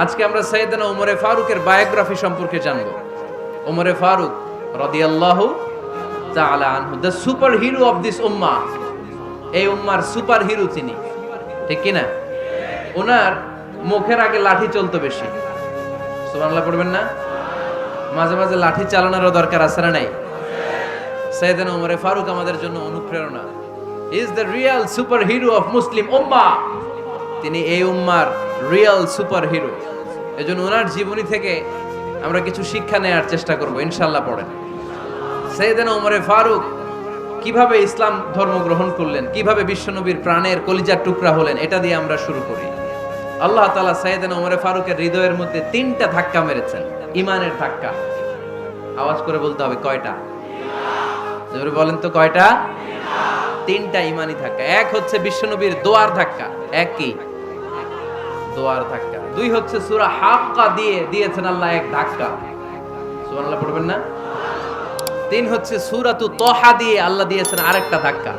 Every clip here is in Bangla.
আজকে আমরা সাইয়েদনা ওমরে ফারুকের বায়োগ্রাফি সম্পর্কে জানব। ওমরে ফারুক রাদিয়াল্লাহু তাআলা আনহু, the super hero of this উম্মাহ। এই উম্মার সুপার হিরো তিনি, ঠিক কি না? ওনার মুখের আগে লাঠি চলতো বেশি। সুবহানাল্লাহ পড়বেন না? মাঝে মাঝে লাঠি চালানোরও দরকার আছে না নাই? সাইয়েদনা ওমরে ফারুক আমাদের জন্য অনুপ্রেরণা। Is the real super hero of Muslim উম্মাহ। তিনি এই উম্মার রিয়েল সুপার হিরো। এজন্য ওনার জীবনী থেকে আমরা কিছু শিক্ষা নেওয়ার চেষ্টা করব ইনশাআল্লাহ। পড়েন সাইয়েদনা ওমরে ফারুক কিভাবে ইসলাম ধর্ম গ্রহণ করলেন, কিভাবে বিশ্বনবীর প্রাণের কলিজার টুকরা হলেন, এটা দিয়ে আমরা শুরু করি। আল্লাহ তাআলা সাইয়েদনা ওমরে ফারুকের হৃদয়ের মধ্যে 3টা ধাক্কা মেরেছেন, ইমানের ধাক্কা। আওয়াজ করে বলতে হবে কয়টা? জোরে বলেন তো কয়টা? 3টা ইমানি ধাক্কা। এক হচ্ছে বিশ্বনবীর দোয়ার ধাক্কা। এক কি? দোয়ার ধাক্কা। 2 হচ্ছে সূরা হাক্কা দিয়ে দিয়েছেন আল্লাহ এক ধাক্কা। সুবহানাল্লাহ পড়বেন না? 3 হচ্ছে সূরাতু তাহা দিয়ে আল্লাহ দিয়েছেন আরেকটা ধাক্কা।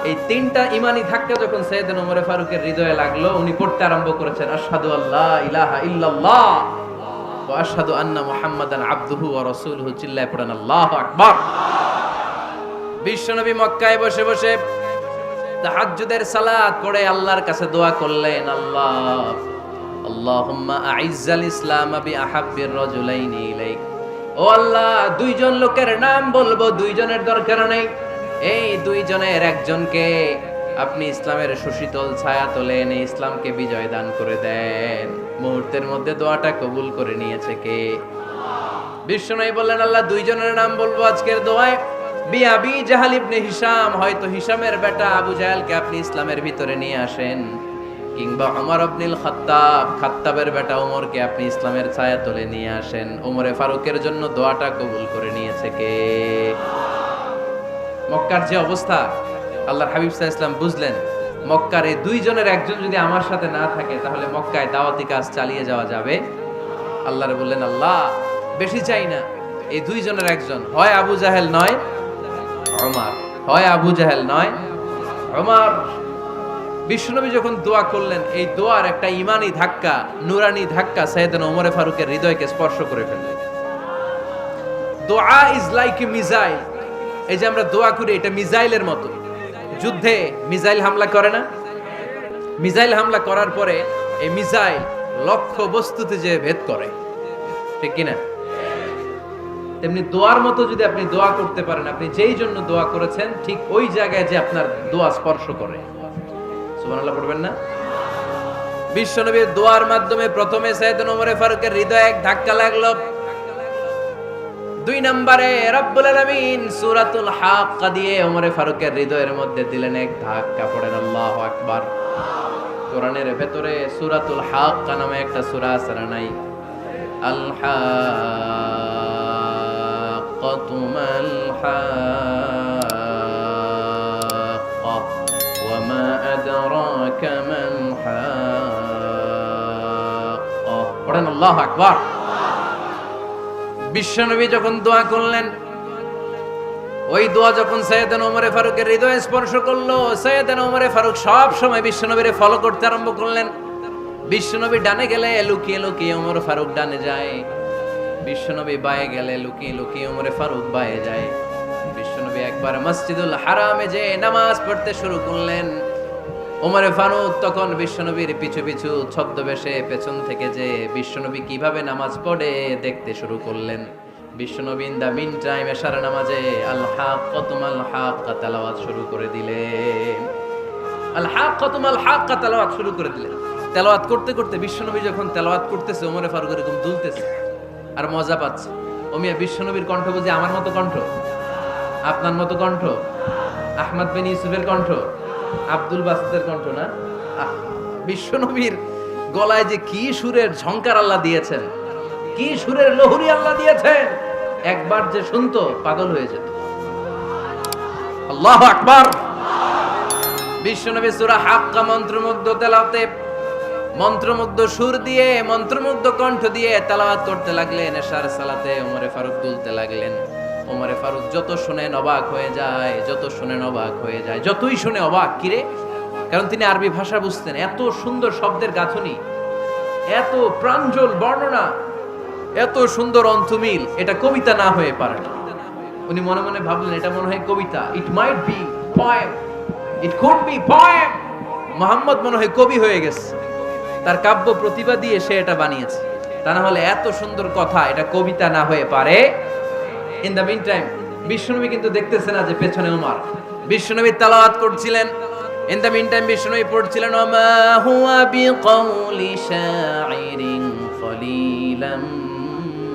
এই 3টা ইমানি ধাক্কা যখন সাইয়েদনা ওমর ফারুকের হৃদয়ে লাগলো, উনি পড়তে আরম্ভ করেছেন আশহাদু আল্লা ইলাহা ইল্লাল্লাহ ওয়া আশহাদু আন্না মুহাম্মাদান আবদুহু ওয়া রাসূলুহু। চিল্লায়ে পড়েন আল্লাহু আকবার। বিশ্বনবী মক্কায় বসে বসে তাহাজ্জুদের সালাত পড়ে আল্লাহর কাছে দোয়া করলেন, আল্লাহুম্মা আইজ্জাল ইসলাম বিআহাব্বির রাজুলাইনি ইলাইক। ও আল্লাহ, 2 জন লোকের নাম বলবো, 2 জনের দরকার নেই। এই 2 জনের একজনকে আপনি ইসলামের সুশীতল ছায়া তলে এনে ইসলামকে বিজয় দান করে দেন। মুহূর্তের মধ্যে দোয়াটা কবুল করে নিয়েছে কে? বিশ্বনবী বললেন, আল্লাহ 2 জনের নাম বলবো আজকের দোয়ায়। বিআবি জাহাল ইবনে হিশাম, হয়তো হিশামের বেটা আবু জাহেলকে আপনি ইসলামের ভিতরে নিয়ে আসেন, কিংবা ওমর ইবনুল খাত্তাব, খাত্তাবের বেটা ওমরকে আপনি ইসলামের ছায়া তলে নিয়ে আসেন। ওমরে ফারুকের জন্য দোয়াটা কবুল করে নিয়েছে কে? মক্কার যে অবস্থা, আল্লাহর হাবিব সাল্লাল্লাহু আলাইহি ওয়াসাল্লাম বুঝলেন মক্কার এই 2 জনের একজন যদি আমার সাথে না থাকে তাহলে মক্কায় দাওয়াতি কাজ চালিয়ে যাওয়া যাবে। আল্লাহরে বললেন, আল্লাহ বেশি চাই না, এই 2 জনের একজন, হয় আবু জাহেল নয় ওমর, হয় আবু জাহেল নয় ওমর। বিশ্বনবী যখন দোয়া করলেন, এই দোয়ার একটা ইমানি ধাক্কা, নুরানি ধাক্কা সাইয়েদনা ওমর ফারুকের হৃদয়কে স্পর্শ করে ফেলল। দোয়া ইজ লাইক এ মিসাইল। এই যে আমরা দোয়া করি, এটা মিসাইলের মতো। যুদ্ধে মিসাইল হামলা করে না? মিসাইল হামলা করার পরে এই মিসাইল লক্ষ্য বস্তুতে যে ভেদ করে, ঠিক কিনা? তেমনি দোয়ার মতো যদি আপনি দোয়া করতে পারেন, আপনি যেই জন্য দোয়া করেছেন ঠিক ওই জায়গায় যে আপনার দোয়া স্পর্শ করে। সুবহানাল্লাহ পড়বেন না? বিশ্বনবীর দোয়ার মাধ্যমে প্রথমে সাইয়েদনা ওমর ফারুকের হৃদয়ে এক ধাক্কা লাগলো। 2 নম্বরে রব্বুল আলামিন সূরাতুল হাক্কা দিয়ে ওমর ফারুকের হৃদয়ের মধ্যে দিলেন এক ধাক্কা। পড়েন আল্লাহু আকবার। কোরআনের ভেতরে সূরাতুল হাক্কা নামে একটা সূরা আছে না নাই? আল হাক্কাতু মাল হাক্কা ওয়া মা আদরাকা মাল হাক্কা। পড়েন আল্লাহু আকবার। বিশ্বনবী যখন দোয়া করলেন, ওই দোয়া যখন সাইয়েদনা ওমর ফারুকের হৃদয়ে স্পর্শ করলো, সাইয়েদনা ওমর ফারুক সব সময় বিশ্বনবীরে ফলো করতে আরম্ভ করলেন। বিশ্বনবী ডানে গেলে লুকিয়ে লুকিয়ে ওমর ফারুক ডানে যায়, বিশ্বনবী বায়ে গেলে লুকিয়ে লুকিয়ে ওমর ফারুক বায়ে যায়। বিশ্বনবী একবার মসজিদুল হারামে যে নামাজ পড়তে শুরু করলেন, ওমর ফারুক তখন বিশ্বনবীর পিছু পিছু ছদ্মবেশে পেছন থেকে যে বিশ্বনবী কিভাবে নামাজ পড়ে দেখতে শুরু করলেন। বিশ্বনবী ইন দা মিন টাইম এশার নামাজে আল হাক্কাতু মাল হাক্কা তেলাওয়াত শুরু করে দিলেন। আল হাক্কাতু মাল হাক্কা তেলাওয়াত শুরু করে দিলেন। তেলাওয়াত করতে করতে বিশ্বনবী যখন তেলাওয়াত করতেছে, ওমর ফারুক এরকম দুলতেছে আর মজা পাচ্ছে। ও মিয়া, বিশ্বনবীর কণ্ঠ বুঝি আমার মতো কণ্ঠ, আপনার মতো কণ্ঠ, আহমদ বিন ইউসুফের কণ্ঠ, আব্দুল বাসিতের কণ্ঠ না? বিশ্বনবীর গলায় যে কি সুরের ঝংকার আল্লাহ দিয়েছেন, কি সুরের লহরী আল্লাহ দিয়েছেন, একবার যে শুনতো পাগল হয়ে যেত। আল্লাহু আকবার। বিশ্বনবী সূরা হাক্কা মন্ত্রমুগ্ধ তেলাওয়াতে, মন্ত্রমুগ্ধ সুর দিয়ে, মন্ত্রমুগ্ধ কণ্ঠ দিয়ে তেলাওয়াত করতে লাগলেন। এশার সালাতে ওমর ফারুক দুলতে লাগলেন। ওমর ফারুক যত শুনেন অবাক হয়ে যায়, যত শুনেন অবাক হয়ে যায়, যতই শুনে অবাক। কিরে? কারণ তিনি আরবি ভাষা বুঝতেন, এত সুন্দর শব্দের গাঁথনি। এত প্রাঞ্জল বর্ণনা, এত সুন্দর অন্তমিল, এটা কবিতা না হয়ে পারে না। উনি মনে মনে ভাবলেন এটা মনে হয় কবিতা, it might be poem, it could be poem. Muhammad মনে হয় কবি হয়ে গেছে, তার কাব্য প্রতিভা দিয়ে সে এটা বানিয়েছে। তা না হলে এত সুন্দর কথা এটা কবিতা না হয়ে পারে। ইন দ্য মিন টাইম বিশ্বনবী কিন্তু দেখতেছে না যে পেছনে ওমর। বিশ্বনবী তেলাওয়াত করছিলেন, ইন দ্য মিন টাইম বিশ্বনবী পড়ছিলেন ওমা হুয়া বিকাউলি শাইরিন কলিলাম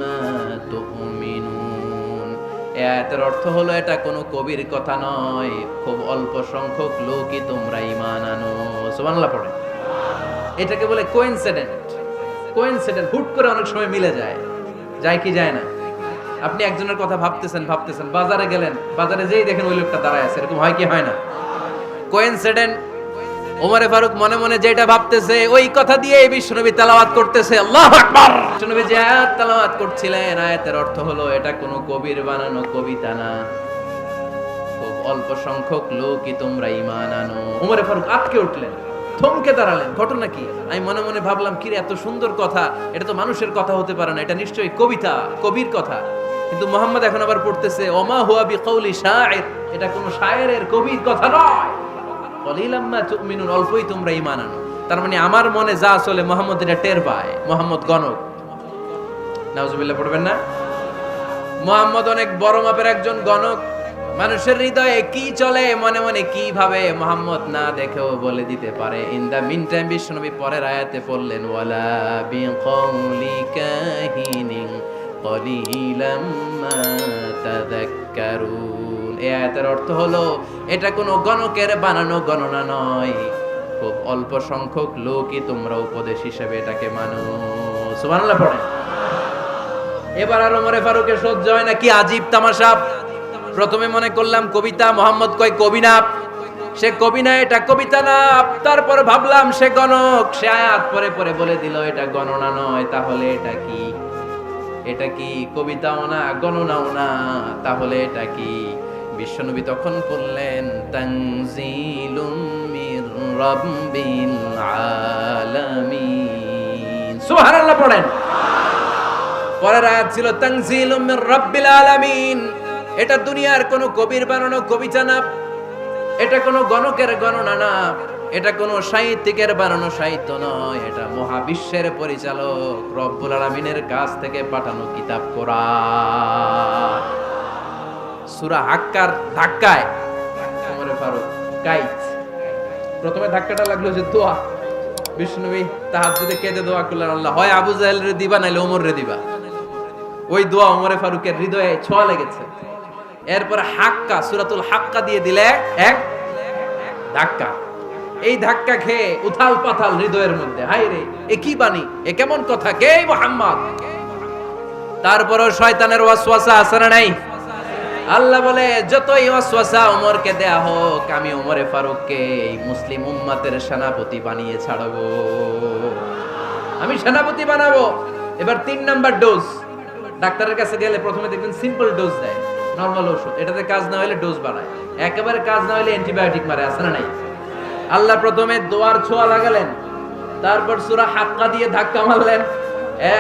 মা তুমিনুন। এই আয়াতের অর্থ হলো এটা কোনো কবির কথা নয়, খুব অল্প সংখ্যক লোকই তোমরা ঈমান আনো। সুবহানাল্লাহ পড়ে। এটাকে বলে কোইনসিডেন্ট। কোইনসিডেন্ট হুট করে অনেক সময় মিলে যায়, যায় কি যায় না? আপনি একজনের কথা ভাবতেছেন ভাবতেছেন, বাজারে গেলেন, বাজারে যেই দেখেন ওই লোকটা দাঁড়ায় আছে, এরকম হয় কি হয় না? কোইনসিডেন্ট। ওমরে ফারুক মনে মনে যেটা ভাবতেছে ওই কথা দিয়ে বিশ্বনবী তেলাওয়াত করতেছে, আল্লাহু আকবার। বিশ্বনবী যে আয়াত তেলাওয়াত করছিলেন, আয়াতের অর্থ হলো এটা কোনো কবির বানানো কবিতা না, খুব অল্প সংখ্যক লোকই তোমরা ঈমান আনো। ওমরে ফারুক আটকে উঠলেন, থমকে দাঁড়ালেন। ঘটনা কি? আমি মনে মনে ভাবলাম কি রে, এত সুন্দর কথা, এটা তো মানুষের কথা হতে পারে না, এটা নিশ্চয়ই কবিতা, কবির কথা। কিন্তু মুহাম্মদ এখন আবার পড়তেছে ওমা হুয়া বিকাউলি শাইর, এটা কোনো শায়েরের কবির কথা নয়। কলিলাম মা তুমিনুন, অল্পই তোমরা ঈমান আনো। তার মানে আমার মনে যা চলে মুহাম্মদ এটা টের পায়। মুহাম্মদ গণক, নাউজুবিল্লাহ পড়বেন না? মুহাম্মদ অনেক বড় মাপের একজন গণক। মানুষের হৃদয়ে কি চলে, মনে মনে কি ভাবে, মুহাম্মদ না দেখেও বলে দিতে পারে। ইন দা মিন টাইম বিশ্বনবী পরের আয়াতে পড়লেন ওয়ালা বিকাউলি কাহিনিন কলিলাম মা তাযাক্কারুন। এই আয়াতের অর্থ হলো এটা কোনো গণকের বানানো গণনা নয়, খুব অল্প সংখ্যক লোকই তোমরা উপদেশ হিসেবে এটাকে মানো। সুবহানাল্লাহ পড়ে। এবার আর ওমরে ফারুকের সহ্য হয় না, কি আজীব তামাশা। প্রথমে মনে করলাম কবিতা, মোহাম্মদ কয় কবি না, সে কবি না, এটা কবিতা না। তারপর ভাবলাম সে গণক, সে আয়াত পরে পরে বলে দিল এটা গণনা নয়, তাহলে এটা কি? এটা কি কবিতাও না গণনাও না, তাহলে এটা কি? বিশ্বনবী তখন বললেন তানজিলুম মির রাব্বিল আলামিন। সুবহানাল্লাহ পড়েন। পরের আয়াত ছিল তানজিলুম মির রাব্বিল আলামিন। এটা দুনিয়ার কোনো কবির বানানো কবিতা না, এটা কোনো গণকের গণনা না, এটা কোনো সাহিত্যিকের বানানো সাহিত্য নয়, এটা মহাবিশ্বের পরিচালক রব্বুল আলামিনের কাছ থেকে পাঠানো কিতাব কোরআন। সূরা হাক্কার ধাক্কায় ওমরে ফারুক কাইত। প্রথমে ধাক্কাটা লাগলো যে দোয়া। বিষ্ণুনবী তাহাজ্জুদে কেঁদে দোয়া করলেন, আল্লাহ হয় আবু জাহেল রে দিবা নাইলে ওমর রে দিবা। ওই দোয়া ওমরে ফারুকের হৃদয়ে ছোঁয়া লেগেছে। এরপরে হাক্কা, সূরাতুল হাক্কা দিয়ে দিলে এক ধাক্কা। এই ধাক্কা খেয়ে উথাল পাথাল হৃদয়ের মধ্যে, হায় রে এ কি বাণী, এ কেমন কথা, কে মুহাম্মদ? তারপরও শয়তানের ওয়াসওয়াসা আছে না নাই? আল্লাহ বলে যতই ওয়াসওয়াসা ওমরকে দেয়া হোক, আমি ওমরে ফারুককে এই মুসলিম উম্মতের সেনাপতি বানিয়ে ছাড়বো, আমি সেনাপতি বানাবো। এবার 3 নাম্বার ডোজ। ডাক্তারের কাছে গেলে প্রথমে দেখবেন সিম্পল ডোজ দেয়, নরমাল ওষুধ, এটাতে কাজ না হলে ডোজ বাড়ায়, একেবারে কাজ না হলে অ্যান্টিবায়োটিক মারে, আছে না নাই? আল্লাহ প্রথমে দোয়ার ছোঁয়া লাগালেন, তারপর সূরা হাক্কা দিয়ে ধাক্কা মারলেন,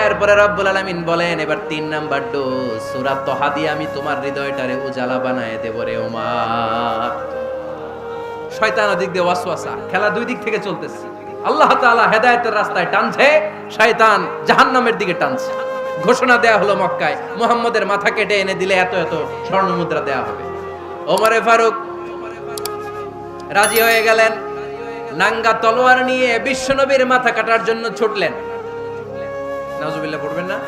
এরপরে রব্বুল আলামিন বলেন এবার 3 নাম্বার ডোজ সূরা তহা দিয়ে আমি তোমার হৃদয়টারে উজালা বানায় দেব রে ওমর। শয়তান ওদিক দিয়ে ওয়াসওয়াসা, খেলা দুই দিক থেকে চলতেছে। আল্লাহ তাআলা হেদায়েতের রাস্তায় টানছে, শয়তান জাহান্নামের দিকে টানছে। ঘোষণা দেয়া হলো মক্কায়, মুহাম্মদের মাথা কেটে এনে দিলে এত এত স্বর্ণ মুদ্রা দেয়া হবে। ওমরে ফারুক রাজি হয়ে গেলেন, নাঙ্গা তলোয়ার নিয়ে বিশ্বনবীর মাথা কাটার জন্য ছুটলেন। নাউজুবিল্লাহ পড়বেন না?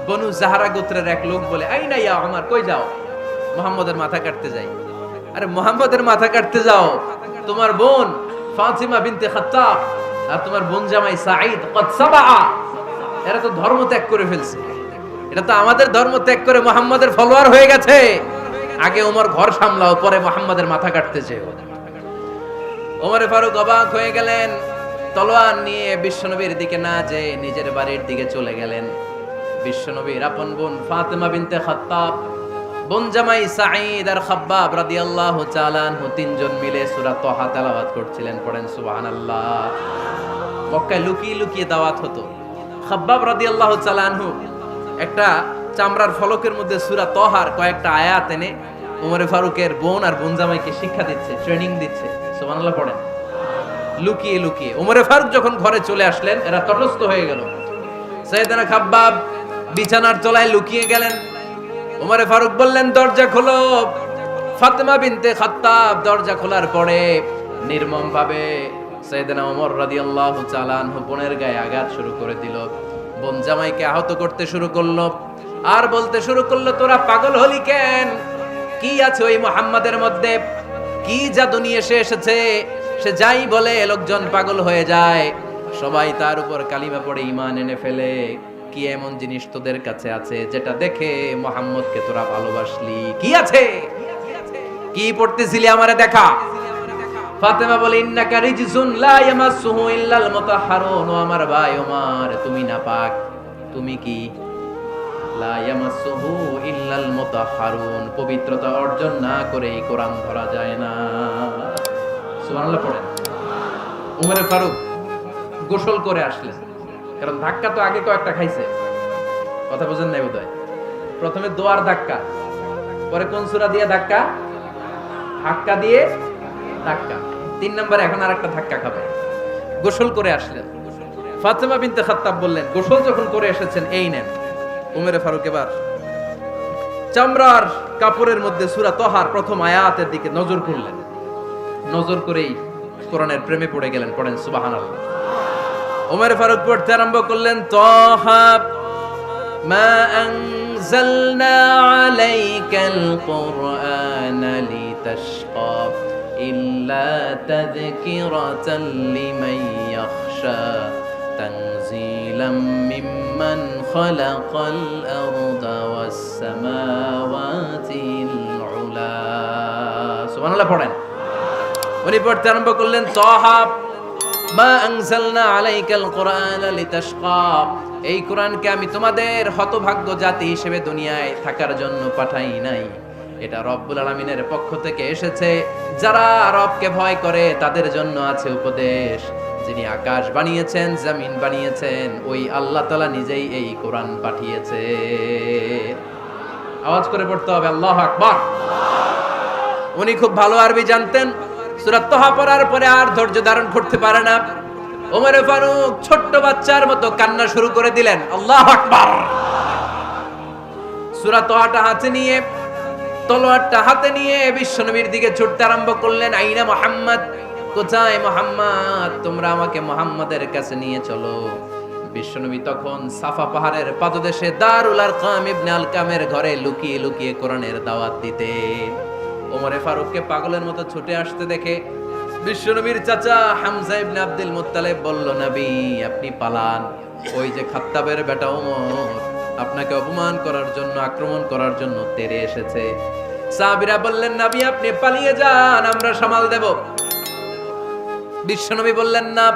বনু জাহরা গোত্রের এক লোক বলে, আইনা ইয়া ওমর, কই যাও? মুহাম্মদের মাথা কাটতে যাই। আরে মুহাম্মদের মাথা কাটতে যাও? তোমার বোন ফাতিমা বিনতে খাত্তাব আর তোমার বোন জামাই সাঈদ কদ সাবা, এরা তো ধর্ম ত্যাগ করে ফেলছে, এটা তো আমাদের ধর্ম ত্যাগ করে মুহাম্মদের ফলোয়ার হয়ে গেছে। আগে ওমর ঘর সামলাও, পরে মুহাম্মদের মাথা কাটতে চেয়েও। ওমরে ফারুক অবাক হয়ে গেলেন, তলোয়ার নিয়ে বিশ্বনবীর দিকে না যেয়ে নিজের বাড়ির দিকে চলে গেলেন। বিশ্বনবীর আপন বোন ফাতিমা বিনতে খাত্তাব, বোন জামাই সাঈদ আর খাব্বাব রাদিয়াল্লাহু তাআলা আনহু, তিনজন মিলে সূরা তহা তেলাওয়াত করছিলেন। পড়েন সুবহানাল্লাহ। মক্কায় লুকিয়ে লুকিয়ে দাওয়াত হতো। খাব্বাব রাদিয়াল্লাহু তাআলা আনহু একটা চামড়ার ফলকের মধ্যে সূরা তহার কয়েকটা আয়াত এনে ওমরে ফারুকের বোন আর বোন জামাইকে শিক্ষা দিচ্ছে, ট্রেনিং দিচ্ছে। সুবহানাল্লাহ পড়েন। লুকিয়ে লুকিয়ে ওমরে ফারুক যখন ঘরে চলে আসলেন, এরা তটস্থ হয়ে গেল। সাইয়েদনা খাব্বাব বিছানার তলায় লুকিয়ে গেলেন। ওমরে ফারুক বললেন, দরজা খোলো। ফাতেমা বিনতে খাত্তাব দরজা খোলার পরে নির্মম ভাবে সাইয়েদনা ওমর রাদিয়াল্লাহু তাআলা আনহু বোনের গায়ে আঘাত শুরু করে দিল। বোন জামাইকে আহত করতে শুরু করলো আর বলতে শুরু করলো, তোরা পাগল হলি কেন? কি আছে ওই মুহাম্মাদের মধ্যে? কি জাদু নিয়ে এসেছে? সে যাই বলে লোকজন পাগল হয়ে যায়, সবাই তার উপর কালিমা পড়ে ঈমান এনে ফেলে। কি এমন জিনিস তোদের কাছে আছে যেটা দেখে মুহাম্মদকে তোরা ভালোবাসলি? কি আছে? কি পড়তেছিলি আমারে দেখা। ফাতেমা বলে, ইন্নাকা রিজসুন লা ইয়ামাসসুহু ইল্লাল মুতাহহারুন। ও আমার ভাই ওমর, তুমি নাপাক। তুমি কি? লা ইয়ামাসসুহু ইল্লাল মুতাহহারুন, পবিত্রতা অর্জন না করে এই কোরআন ধরা যায় না। সুবহানাল্লাহ পড়েন। ওমরে ফারুক গোসল করে আসলেন, কারণ ধাক্কা তো আগে কয়েকটা খাইছে। কথা বুঝেন নাই বোধহয়? প্রথমে দোয়ার ধাক্কা, পরে কোন সূরা দিয়ে ধাক্কা? ধাক্কা দিয়ে ধাক্কা। 3 নম্বরে এখন আরেকটা ধাক্কা খাবে। গোসল করে আসলেন। ফাতেমা বিনতে খাত্তাব বললেন, গোসল যখন করে এসেছেন, এই নেন। ওমরে ফারুক এবার চামড়ার কাপড়ের মধ্যে সূরা তহার প্রথম আয়াতের দিকে নজর করলেন। নজর করেই কোরআনের প্রেমে পড়ে গেলেন। পড়েন সুবহানাল্লাহ। ওমরে ফারুক পড়তে আরম্ভ করলেন, তহা মা আনজালনা আলাইকাল কুরআনা লিতাশকা ইল্লা তাযকিরাতাল লিমান ইয়াখশা তানজিলাম মিম্মান খালাকাল আরদা ওয়াস সামাওয়াতিল উলা। সুবহানাল্লাহ পড়েন। উনি পড়তে আরম্ভ করলেন, তহা মা আনজালনা আলাইকাল কুরআনা লিতাশকা, এই কোরআনকে আমি তোমাদের হতভাগ্য জাতি হিসেবে দুনিয়ায় থাকার জন্য পাঠাই নাই। এটা রব্বুল আলামিনের পক্ষ থেকে এসেছে। যারা রবকে ভয় করে তাদের জন্য আছে উপদেশ। যিনি আকাশ বানিয়েছেন, জমিন বানিয়েছেন, ওই আল্লাহ তাআলা নিজেই এই কোরআন পাঠিয়েছে। আওয়াজ করে পড়তে হবে, আল্লাহু আকবার। উনি খুব ভালো আরবি জানতেন। সূরা তহা পড়ার পরে আর ধৈর্য ধারণ করতে পারে না। ওমরে ফারুক ছোট্ট বাচ্চার মতো কান্না শুরু করে দিলেন। আল্লাহু আকবার। সূরা তহাটা হাতে নিয়ে, তলোয়ারটা হাতে নিয়ে বিশ্বনবীর দিকে ছুটতে আরম্ভ করলেন। আইনা মুহাম্মদ, কোথায় মুহাম্মদ? তোমরা আমাকে মুহাম্মাদের কাছে নিয়ে চলো। বিশ্বনবী তখন সাফা পাহাড়ের পাদদেশে দারুল আরকাম ইবনে আলকামের ঘরে লুকিয়ে লুকিয়ে কোরআনের দাওয়াত দিতেন। ওমরে ফারুককে পাগলের মতো ছুটে আসতে দেখে বিশ্বনবীর চাচা হামজা ইবনে আব্দুল মুত্তালিব বলল, নবী আপনি পালান। ওই যে খাত্তাবের বেটা ওমর আপনাকে অপমান করার জন্য, আক্রমণ করার জন্য তেড়ে এসেছে। সাহাবীরা বললেন, নবী আপনি পালিয়ে যান, আমরা সামাল দেব। বিশ্বনবী বললেন, না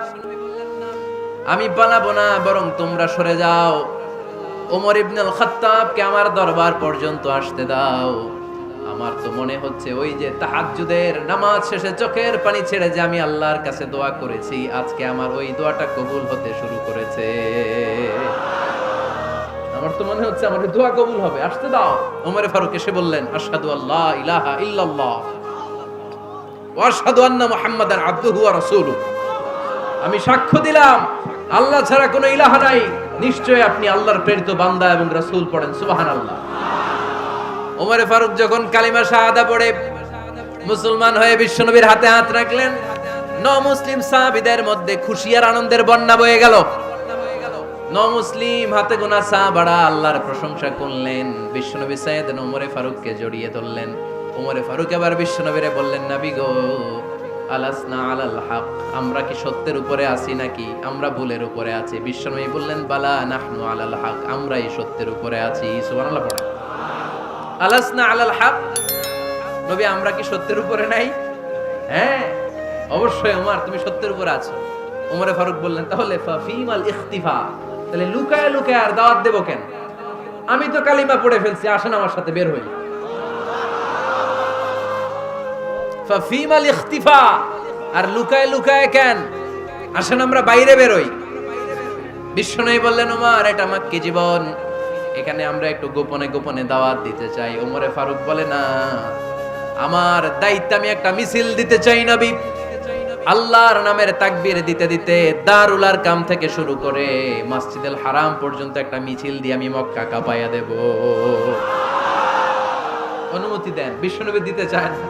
আমি পালাবো না, বরং তোমরা সরে যাও। ওমর ইবনুল খাত্তাবকে আমার দরবার পর্যন্ত আসতে দাও। আমার তো মনে হচ্ছে ওই যে তাহাজ্জুদের নামাজ শেষে চোখের পানি ছেড়ে যে আমি আল্লাহর কাছে দোয়া করেছি, আজকে আমার ওই দোয়াটা কবুল হতে শুরু করেছে। আমার তো মনে হচ্ছে আমার দোয়া কবুল হবে, আসতে দাও। ওমর ফারুক এসে বললেন, আশহাদু আল্লা ইলাহা ইল্লাল্লাহ ওয়া আশহাদু আন্না মুহাম্মাদান আবদুহু ওয়া রাসূলুহু। আমি সাক্ষ্য দিলাম আল্লাহ ছাড়া কোনো ইলাহ নাই, নিশ্চয়ই আপনি আল্লাহর প্রেরিত বান্দা এবং রাসূল। পড়েন সুবহানাল্লাহ। ওমর ফারুক যখন কালিমা শাহাদা পড়ে মুসলমান হয়ে বিশ্বনবীর হাতে হাত রাখলেন, মুসলিম সাহাবীদের মধ্যে খুশি আর আনন্দের বন্যা বয়ে গেল। মুসলিম হাতে গোনা সাহাবারা আল্লাহর প্রশংসা করলেন। বিশ্বনবী সাইয়েদনা ওমর ফারুককে জড়িয়ে ধরলেন। ওমর ফারুক এবার বিশ্বনবীরে বললেন, নবী গো, আলাসনা আলাল হক, আমরা কি সত্যের উপরে আছি নাকি আমরা ভুলের উপরে আছি? বিশ্বনবী বললেন, বালা নাহনু আলাল হক, আমরাই সত্যের উপরে আছি। সুবহানাল্লাহ পড়েন। আলাসনা আলাল হক, নবী আমরা কি সত্যের উপরে নাই? হ্যাঁ অবশ্যই ওমর, তুমি সত্যের উপরে আছো। ওমরে ফারুক বললেন, তাহলে ফাফিমাল ইখতিফা, তাহলে লুকায় লুকায় আর দাওয়াত দেব কেন? আমি তো কালিমা পড়ে ফেলছি, আসেন আমার সাথে বের হই। ফাফিমাল ইখতিফা, আর লুকায় লুকায় কেন? আসেন আমরা বাইরে বেরোই। বিশ্বনবী বললেন, ওমর এটা মাক্কি জীবন, এখানে আমরা একটু গোপনে গোপনে দাওয়াত দিতে চাই। ওমরে ফারুক বলে, না, আমার দায়িত্ব, আমি একটা মিছিল দিতে চাই নবী। আল্লাহর নামের তাকবীর দিতে দিতে দারুল আরকাম থেকে শুরু করে মসজিদুল হারাম পর্যন্ত একটা মিছিল দিয়ে আমি মক্কা কাঁপাইয়া দেব। অনুমতি দেন। বিশ্বনবী দিতে চায় না।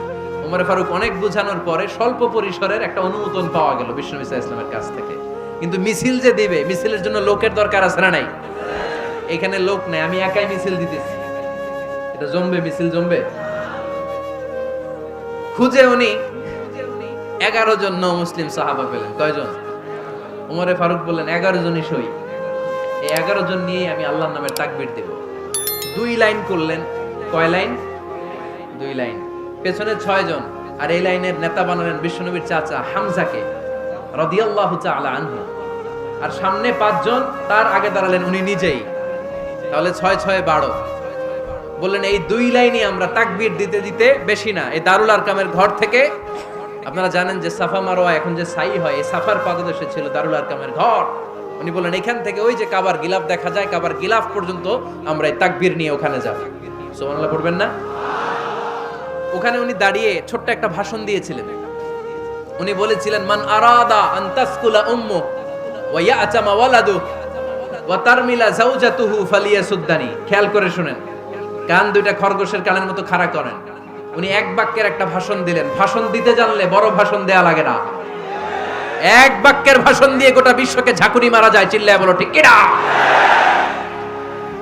ওমর ফারুক অনেক বুঝানোর পরে স্বল্প পরিসরের একটা অনুমোদন পাওয়া গেল বিশ্বনবী সাল্লাল্লাহু আলাইহি ওয়াসাল্লামের কাছ থেকে। কিন্তু মিছিল যে দিবে, মিছিলের জন্য লোকের দরকার আছে না নাই? এখানে লোক নাই, আমি একাই মিছিল দিতেছি। এটা জমবে, মিছিল জমবে। খুঁজে উনি 11 জন মুসলিম সাহাবা পেলেন। কয়জন? ওমরে ফারুক বললেন 11 জনই সই। এই 11 জন নিয়ে আমি আল্লাহর নামের তাকবীর দেব। 2 লাইন করলেন। কয় লাইন? 2 লাইন। পেছনে 6 জন, আর এই লাইনের নেতা বানালেন বিশ্বনবীর চাচা হামজাকে রাদিয়াল্লাহু তাআলা আনহু। আর সামনে 5 জন, তার আগে দাঁড়ালেন উনি নিজেই। তাহলে 6 6 12। বললেন এই 2 লাইনই আমরা তাকবীর দিতে দিতে, বেশি না, এই দারুল আরকামের ঘর থেকে, আপনারা জানেন যে সাফা মারওয়া এখন যে সাই হয়, এই সাফার পাদদেশে ছিল দারুল আরকামের ঘর। উনি বললেন এখান থেকে ওই যে কাবার গিলাফ দেখা যায়, কাবার গিলাফ পর্যন্ত আমরা এই তাকবীর নিয়ে ওখানে যাব। সুবহানাল্লাহ পড়বেন না? ওখানে উনি দাঁড়িয়ে ছোট্ট একটা ভাষণ দিয়েছিলেন। উনি বলেছিলেন, মান আরাদা আন তাসকুলা উম্মু ওয়া ইয়াতামা ওয়ালাদু ওয়া তারমিলা যাওজাতুহু ফালিয়াসুদ্দানি। খেয়াল করে শুনেন, কান দুইটা খরগোশের কানের মতো খাড়া করেন। উনি এক বাক্যের একটা ভাষণ দিলেন। ভাষণ দিতে জানলে বড় ভাষণ দেয়া লাগে না। এক বাক্যের ভাষণ দিয়ে গোটা বিশ্বকে ঝাঁকুনি মারা যায়। চিল্লায় বলো ঠিক কিনা?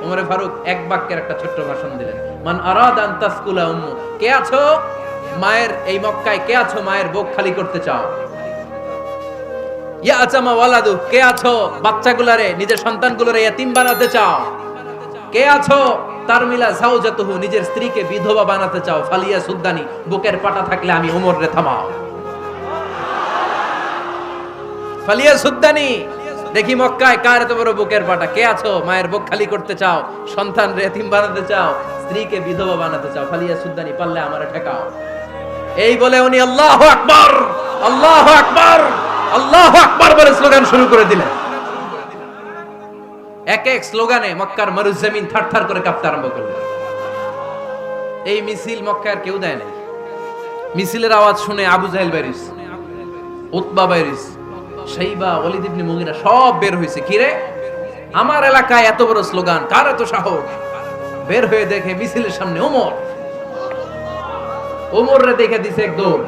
ওমরে ফারুক এক বাক্যের একটা ছোট্ট ভাষণ দিলেন। মান আরাদা আন তাসকুলা উম্মু, কে আছো মায়ের এই মক্কায়, কে আছো মায়ের বুক খালি করতে চাও? ইয়া আচামা ওয়ালাদু, কে আছো বাচ্চাগুলারে, নিজের সন্তানগুলোরে ইয়াতিম বানাতে চাও? কে আছো তারমিলা যাওজাতুহু, নিজের স্ত্রীকে বিধবা বানাতে চাও? ফালিয়া সুদ্দানি, বুকের পাটা থাকলে আমি ওমর রে থামাও। ফালিয়া সুদ্দানি, দেখি মক্কায় কার এত বড় বুকের পাটা। কে আছো মায়ের বুক খালি করতে চাও, সন্তান রে ইয়াতিম বানাতে চাও, স্ত্রীকে বিধবা বানাতে চাও? ফালিয়া সুদ্দানি, পারলে আমারে ঠেকাও। এই বলে উনি আল্লাহু আকবার, আল্লাহু আকবার, আল্লাহু আকবার বলে স্লোগান শুরু করে দিলেন। এক এক স্লোগানে মক্কার মরুজমিন থারথার করে কাঁপতে আরম্ভ করল। এই মিছিল মক্কার কেউ দেয় নাই। মিছিলের আওয়াজ শুনে আবু জাহেল বাইরিস, উতবা বাইরিস, শাইবা, ওয়ালিদ ইবনে মুগিরা সব বের হয়েছে। কিরে, আমার এলাকায় এত বড় স্লোগান, কার এত সাহস? বের হয়ে দেখে মিছিলের সামনে ওমর। ওমর রে দেখে দিছে এক দৌড়।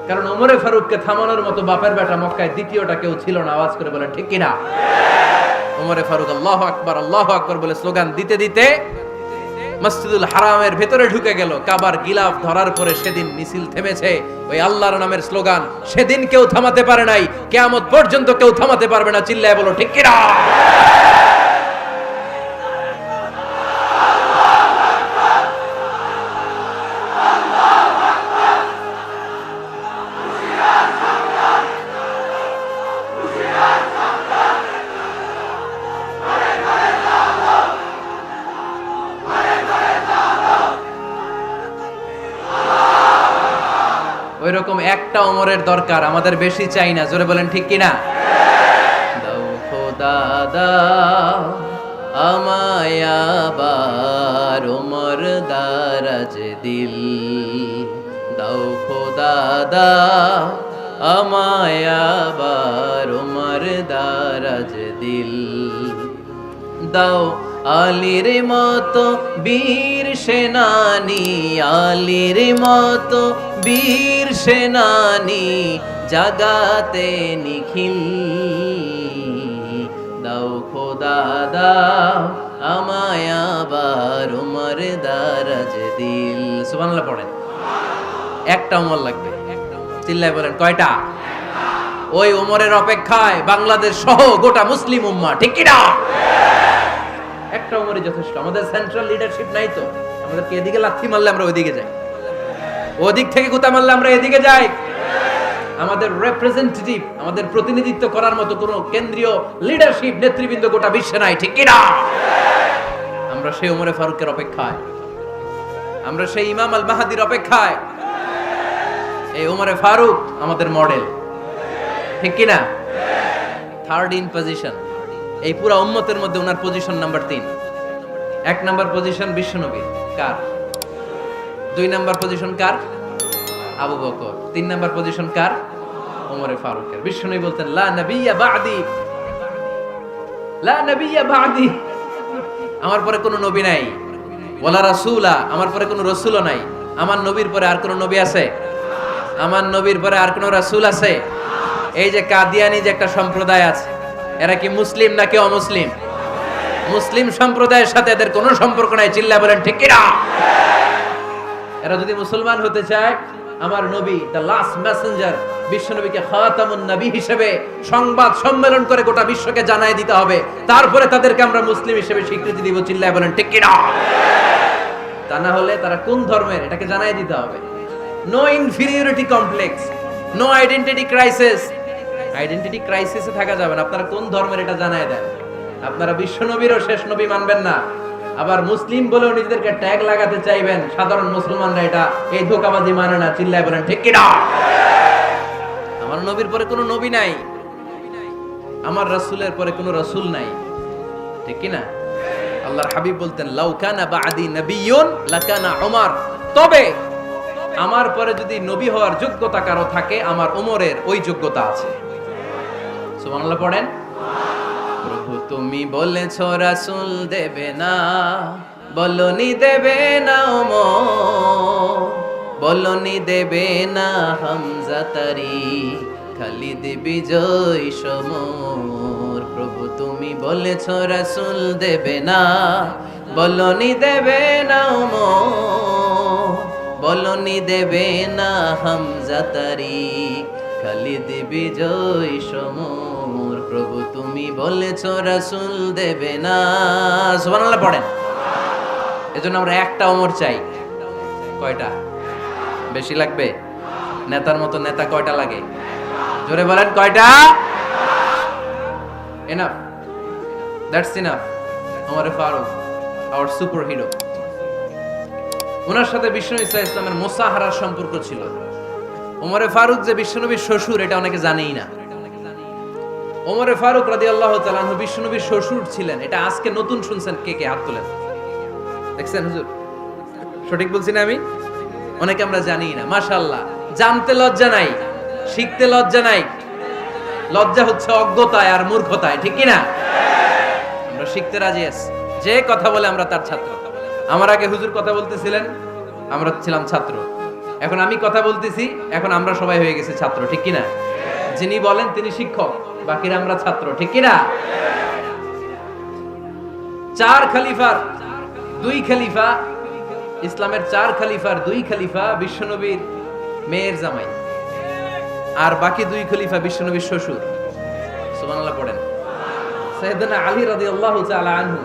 কারণ ওমরে ফারুককে থামানোর মতো বাপের বেটা মক্কায় দ্বিতীয়টা কেউ ছিল না। আওয়াজ করে বলেন ঠিক কিনা? ওমরে ফারুক আল্লাহু আকবার, আল্লাহু আকবার বলে স্লোগান দিতে দিতে মসজিদুল হারামের ভেতরে ঢুকে গেল। কাবার গিলাফ ধরার পরে সেদিন মিছিল থেমেছে। ওই আল্লাহর নামের স্লোগান সেদিন কেউ থামাতে পারে নাই, কিয়ামত পর্যন্ত কেউ থামাতে পারবে না। চিল্লায় বলো ঠিক কিনা? ওই রকম একটা ওমরের দরকার, আমাদের বেশি চাই না। জোরে বলেন ঠিক কিনা? দাও খোদা দাও আমায় আবার ওমর দারাজ দিল, দাও খোদা দাও আমায় আবার ওমর দারাজ দিল, দাও আলীর মতো বীর সেনানি, আলীর মতো বীর সেনানি জাগাতে নিখিল, দাও খোদা দাও আমায় আবার ওমর দারাজ দিল। সুবহানাল্লাহ পড়েন। একটা ওমর লাগবে। চিল্লায় বলেন কয়টা? ওই ওমরের অপেক্ষায় বাংলাদেশ সহ গোটা মুসলিম উম্মাহ, ঠিক কি না? একটা ওমরই যথেষ্ট। আমাদের সেন্ট্রাল লিডারশিপ নাই তো, আমাদেরকে এদিকে লাথি মারলে আমরা ওইদিকে যাই, ওদিক থেকে গুতা মারলে আমরা এদিকে যাই। আমাদের রিপ্রেজেন্টেটিভ, আমাদের প্রতিনিধিত্ব করার মতো কোনো কেন্দ্রীয় লিডারশিপ নেতৃবৃন্দ গোটা বিশ্বে নাই, ঠিক কি না? আমরা সেই ওমরে ফারুকের অপেক্ষায়, আমরা সেই ইমাম আল মাহদির অপেক্ষায়। এই ওমরে ফারুক আমাদের মডেল। ঠিক কি না? থার্ড ইন পজিশন, এই পুরো উম্মতের মধ্যে ওনার পজিশন নাম্বার 3। 1 নাম্বার পজিশন বিশ্বনবীর, কার? 2 নাম্বার পজিশন কার? আবু বকর। 3 নাম্বার পজিশন কার? ওমরে ফারুকের। বিশ্বনবী বলতেন লা নবিয়্যা বা'দি, লা নবিয়্যা বা'দি, আমার পরে কোনো নবী নাই। ওয়ালা রাসূলা, আমার পরে কোনো রাসূলও নাই। আমার নবীর পরে আর কোনো নবী আছে? আমার নবীর পরে আর কোনো রাসূল আছে? এই যে কাদিয়ানি যে একটা সম্প্রদায় আছে, এরা কি মুসলিম নাকি অমুসলিম? মুসলিম সম্প্রদায়ের সাথে এদের কোনো সম্পর্ক নাই। চিল্লায় বলেন ঠিক কি না? এরা যদি মুসলমান হতে চায়, আমার নবী দ্য লাস্ট মেসেঞ্জার বিশ্বনবীকে খাতামুন নবী হিসেবে সংবাদ সম্মেলন করে গোটা বিশ্বকে জানাই দিতে হবে, তারপরে তাদেরকে আমরা মুসলিম হিসেবে স্বীকৃতি দিব। চিল্লায় বলেন ঠিক কি না? তা না হলে তারা কোন ধর্মের এটাকে জানাই দিতে হবে। No inferiority complex, no identity crisis. আইডেন্টিটি ক্রাইসিসে থাকা যাবে না। আপনারা কোন ধর্মের এটা জানাই দেন। আপনারা বিশ্বনবীরও শেষ নবী মানবেন না, আবার মুসলিম বলেও নিজেদেরকে ট্যাগ লাগাতে চাইবেন। সাধারণ মুসলমানরা এটা এই ধোঁকাবাজি মানে না। চিল্লায় বলেন ঠিক কি না? আমার নবীর পরে কোনো নবী নাই, আমার রাসূলের পরে কোনো রাসূল নাই। ঠিক কি না? আল্লাহর হাবিব বলতেন লাউ কানা বা'দি নাবিয়্যুন লাকানা উমর, তবে আমার পরে যদি নবী হওয়ার যোগ্যতা কারো থাকে, আমার ওমরের ওই যোগ্যতা আছে। সুবহানাল্লাহ পড়েন। প্রভু তুমি বলেছো রাসূল দেবে না, বলনি দেবে না ওমর, বলনি দেবে না হামজা তারি, খালিদ বিজয় সমর। প্রভু তুমি বলেছো রাসূল দেবে না, বলনি দেবে না ওমর, বলনি দেবে না হামজা তারি, খালিদ বিজয় সমর। প্রভু তুমি বলেছো রাসূল দেবে না। সুবহানাল্লাহ পড়েন। এজন্য আমরা একটা ওমর চাই। কয়টা? বেশি লাগবে? নেতার মতো নেতা কয়টা লাগে? জোরে বলেন কয়টা? Enough, that's enough. ওমরে ফারুক আওয়ার সুপার হিরো। ওনার সাথে বিশ্বনবী সাল্লাল্লাহু আলাইহি ওয়াসাল্লামের মুসাহারার সম্পর্ক ছিল। ওমরে ফারুক যে বিশ্বনবীর শ্বশুর, এটা অনেকে জানেই না। ওমরে ফারুক রাদিয়াল্লাহু তাআলা আনহু বিশ্বনবীর শ্বশুর ছিলেন। এটা আজকে নতুন শুনছেন। কে কে হাত তোলেন? দেখছেন হুজুর? সঠিক বলছি না আমি? অনেকে আমরা জানি না। মাশাআল্লাহ, জানতে লজ্জা নাই, শিখতে লজ্জা নাই। লজ্জা হচ্ছে অজ্ঞতায় আর মূর্খতায়। ঠিক কি না? আমরা শিখতে রাজি আছি। যে কথা বলে আমরা তার ছাত্র। আমার আগে হুজুর কথা বলতেছিলেন, আমরা ছিলাম ছাত্র। এখন আমি কথা বলতেছি, এখন আমরা সবাই হয়ে গেছি ছাত্র। ঠিক কি না? যিনি বলেন তিনি শিক্ষক, বাকিরা আমরা ছাত্র। ঠিক কি না? 4 খলিফার 2 খলিফা, ইসলামের 4 খলিফার 2 খলিফা বিশ্বনবীর মেয়ের জামাই, আর বাকি 2 খলিফা বিশ্বনবীর শ্বশুর। সুবহানাল্লাহ পড়েন। সাইয়েদনা আলী রাদিয়াল্লাহু তাআলা আনহু,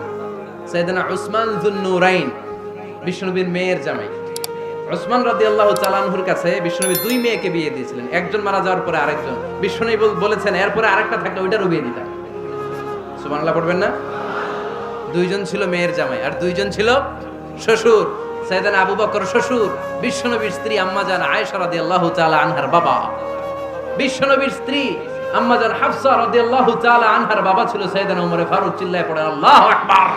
সাইয়েদনা উসমান যুন নূরাইন বিশ্বনবীর মেয়ের জামাই। উসমান রাদিয়াল্লাহু তাআলা আনহুর কাছে বিশ্বনবী 2 মেয়েকে বিয়ে দিয়েছিলেন। একজন মারা যাওয়ার পরে আরেকজন। বিশ্বনবী বলেছেন এরপরে আরেকটা থাকলে ওইটারও বিয়ে দিতাম। সুবহানাল্লাহ পড়বেন না? 2 জন ছিল মেয়ের জামাই আর 2 জন ছিল শ্বশুর। সাইয়েদনা আবু বকর শ্বশুর, বিশ্বনবীর স্ত্রী আম্মাজান আয়েশা রাদিয়াল্লাহু তাআলা আনহার বাবা। বিশ্বনবীর স্ত্রী আম্মাজান হাফসা রাদিয়াল্লাহু তাআলা আনহার বাবা ছিল সাইয়েদনা ওমরে ফারুক। চিল্লায় পড়ে আল্লাহু আকবার।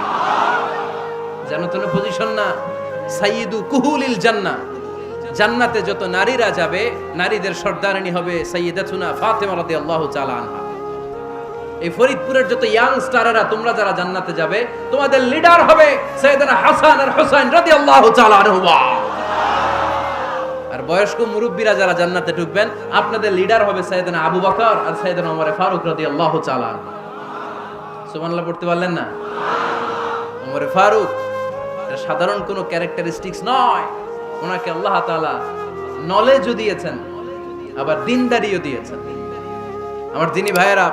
জানো তো না পজিশন না? সাইয়্যিদু কুহুলিল জান্নাহ, জান্নাতে যত নারীরা যাবে, নারীদের সর্দারিনী হবে সাইয়্যিদাতুনা ফাতেমা রাদিয়াল্লাহু তাআলা আনহা। এই ফরিদপুরের যত ইয়াং স্টারেরা, তোমরা যারা জান্নাতে যাবে, তোমাদের লিডার হবে সাইয়েদনা হাসান আর হুসাইন রাদিয়াল্লাহু তাআলা আনহুমা। আর বয়স্ক মুরব্বীরা যারা জান্নাতে ঢুকবেন, আপনাদের লিডার হবে সাইয়েদনা আবু বকর আর সাইয়েদনা ওমর ফারুক রাদিয়াল্লাহু তাআলা আনহু। সুবহানাল্লাহ পড়তে পারলেন না? ওমর ফারুক এটা সাধারণ কোনো ক্যারেক্টারিস্টিক্স নয়। ওনাকে আল্লাহ তাআলা নলেজও দিয়েছেন, আবার দ্বীনদারিও দিয়েছেন। আমার দ্বীনী ভাইয়েরা,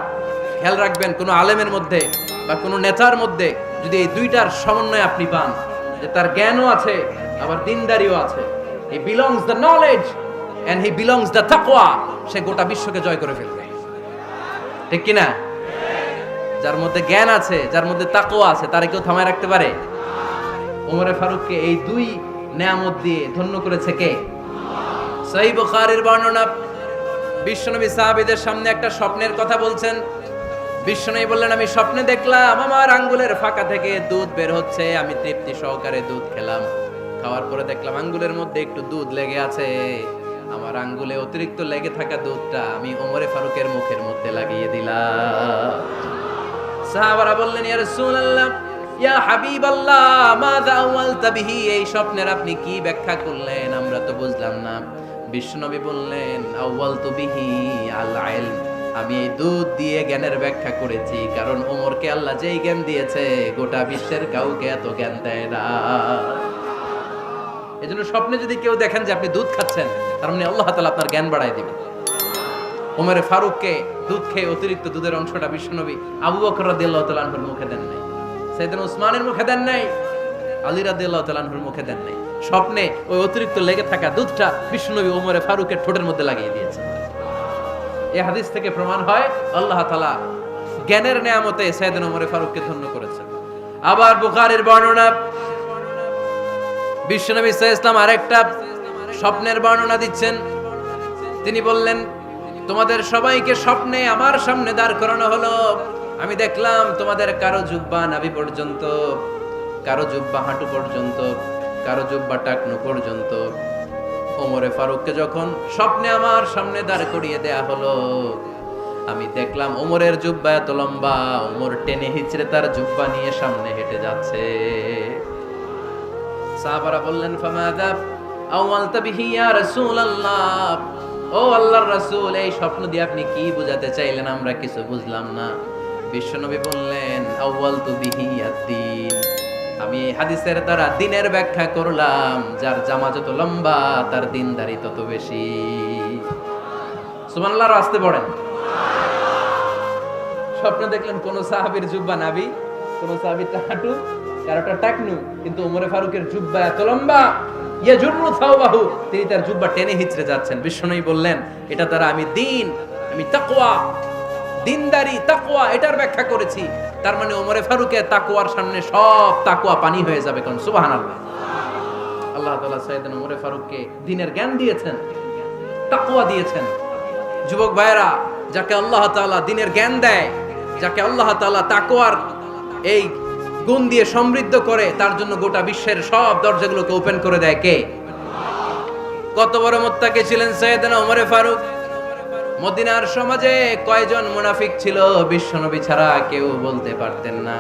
খেয়াল রাখবেন, কোন আলেমের মধ্যে বা কোন নেতার মধ্যে যদি এই দুইটার সমন্বয় আপনি পান, যে তার জ্ঞানও আছে আবার দ্বীনদারিও আছে, he belongs the knowledge and he belongs the taqwa, সে গোটা বিশ্বকে জয় করে ফেলবে। ঠিক কি না? যার মধ্যে জ্ঞান আছে, যার মধ্যে তাকওয়া আছে, তারে কেউ থামায় রাখতে পারে? ওমরে ফারুককে এই 2 নেয়ামত দিয়ে ধন্য করেছে কে? সহিহ বুখারীর বর্ণনা, বিশ্বনবী সাহাবীদের সামনে একটা স্বপ্নের কথা বলছেন। বিশ্বনবী বললেন, আমি স্বপ্নে দেখলাম আমার আঙ্গুলের ফাঁকা থেকে দুধ বের হচ্ছে, আমি তৃপ্তি সহকারে দুধ খেলাম। খাওয়ার পরে দেখলাম আঙ্গুলের মধ্যে একটু দুধ লেগে আছে। আমার আঙ্গুলে অতিরিক্ত লেগে থাকা দুধটা আমি ওমরে ফারুকের মুখের মধ্যে লাগিয়ে দিলাম। সাহাবারা বললেন, ইয়া রাসূলুল্লাহ, ইয়া হাবিবাল্লাহ, মাযা আওয়ালতা বিহি, এই স্বপ্নের আপনি কি ব্যাখ্যা করলেন, আমরা তো বুঝলাম না। বিশ্বনবী বললেন, আওয়ালতু বিহি আল ইলম, আমি এই দুধ দিয়ে জ্ঞানের ব্যাখ্যা করেছি, কারণ ওমরকে আল্লাহ যেই জ্ঞান দিয়েছে গোটা বিশ্বের কাউকে এত জ্ঞান দেয় না। এজন্য স্বপ্নে যদি কেউ দেখেন যে আপনি দুধ খাচ্ছেন, তার মানে আল্লাহ তাআলা আপনার জ্ঞান বাড়ায় দিবেন। ওমরে ফারুককে দুধ খেয়ে অতিরিক্ত দুধের অংশটা বিশ্বনবী আবু বকর রাদিয়াল্লাহু তাআলা আনহুর মুখে দেন নাই, সাইয়েদনা উসমানের মুখে দেন নাই, আলী রাদিয়াল্লাহু তাআলা আনহুর মুখে দেন নাই। স্বপ্নে ওই অতিরিক্ত লেগে থাকা দুধটা বিশ্বনবী ওমরে ফারুকের ঠোঁটের মধ্যে লাগিয়ে দিয়েছেন। এই হাদিস থেকে প্রমাণ হয় আল্লাহ তাআলা জ্ঞানের নেয়ামতে সাইয়েদনা ওমরে ফারুককে ধন্য করেছেন। আবার বুখারীর বর্ণনা, বিশ্বনবী সাল্লাল্লাহু আলাইহি ওয়াসাল্লাম আরেকটা স্বপ্নের বর্ণনা দিচ্ছেন। তিনি বললেন, তোমাদের সবাইকে স্বপ্নে আমার সামনে দাঁড় করানো হলো। আমি দেখলাম তোমাদের কারো জুব্বা নাভি পর্যন্ত, কারো জুব্বা হাঁটু পর্যন্ত, কারো জুব্বা টাকনু পর্যন্ত। ওমরে ফারুককে যখন স্বপ্নে আমার সামনে দাঁড় করিয়ে দেয়া হলো, আমি দেখলাম ওমরের জুব্বা এত লম্বা, ওমর টেনে হিচড়ে তার জুব্বা নিয়ে সামনে হেঁটে যাচ্ছে। সাহাবারা বললেন, ফামাযা আওয়ালতা বিহি ইয়া রাসূলুল্লাহ, ও আল্লাহর রাসূল, এই স্বপ্ন দিয়ে আপনি কি বোঝাতে চাইলেন, আমরা কিছু বুঝলাম না। বিশ্বনবী বললেন, আউয়ালতু বিহি আদ-দীন, আমি এই হাদিসের দ্বারা দ্বীনের ব্যাখ্যা করলাম, যার জামা যত লম্বা তার দ্বীনদারি তত বেশি। সুবহানাল্লাহ, আসতে পড়েন। স্বপ্নে দেখলেন কোন সাহাবীর জুব্বা নাভি, কোন সাহাবীর হাঁটু, কারোটা টাকনু, কিন্তু ওমরে ফারুকের জুব্বা এত লম্বা, ইয়াজুরু সাওবাহু, তিনি তার জুব্বা টেনে হিচড়ে যাচ্ছেন। বিশ্বনবী বললেন, এটা দ্বারা আমি দ্বীন, আমি তাকওয়া, দ্বীনদারি, তাকওয়া, এটার ব্যাখ্যা করেছি। তার মানে ওমরে ফারুকের তাকওয়ার সামনে সব তাকওয়া পানি হয়ে যাবে। কোন সুবহানাল্লাহ। আল্লাহ তাআলা সাইয়েদনা ওমরে ফারুককে দ্বীনের জ্ঞান দিয়েছেন, তাকওয়া দিয়েছেন। যুবক ভাইরা, যাকে আল্লাহ তাআলা দ্বীনের জ্ঞান দেয়, যাকে আল্লাহ তাআলা তাকওয়ার এই গুণ দিয়ে সমৃদ্ধ করে, তার জন্য গোটা বিশ্বের সব দরজাগুলোকে ওপেন করে দেয় কে? কত বড় মুত্তাকি ছিলেন সাইয়েদনা ওমরে ফারুক। মদিনার সমাজে কয়জন মুনাফিক ছিল বিশ্বনবী ছাড়া কেউ বলতে পারতেন না।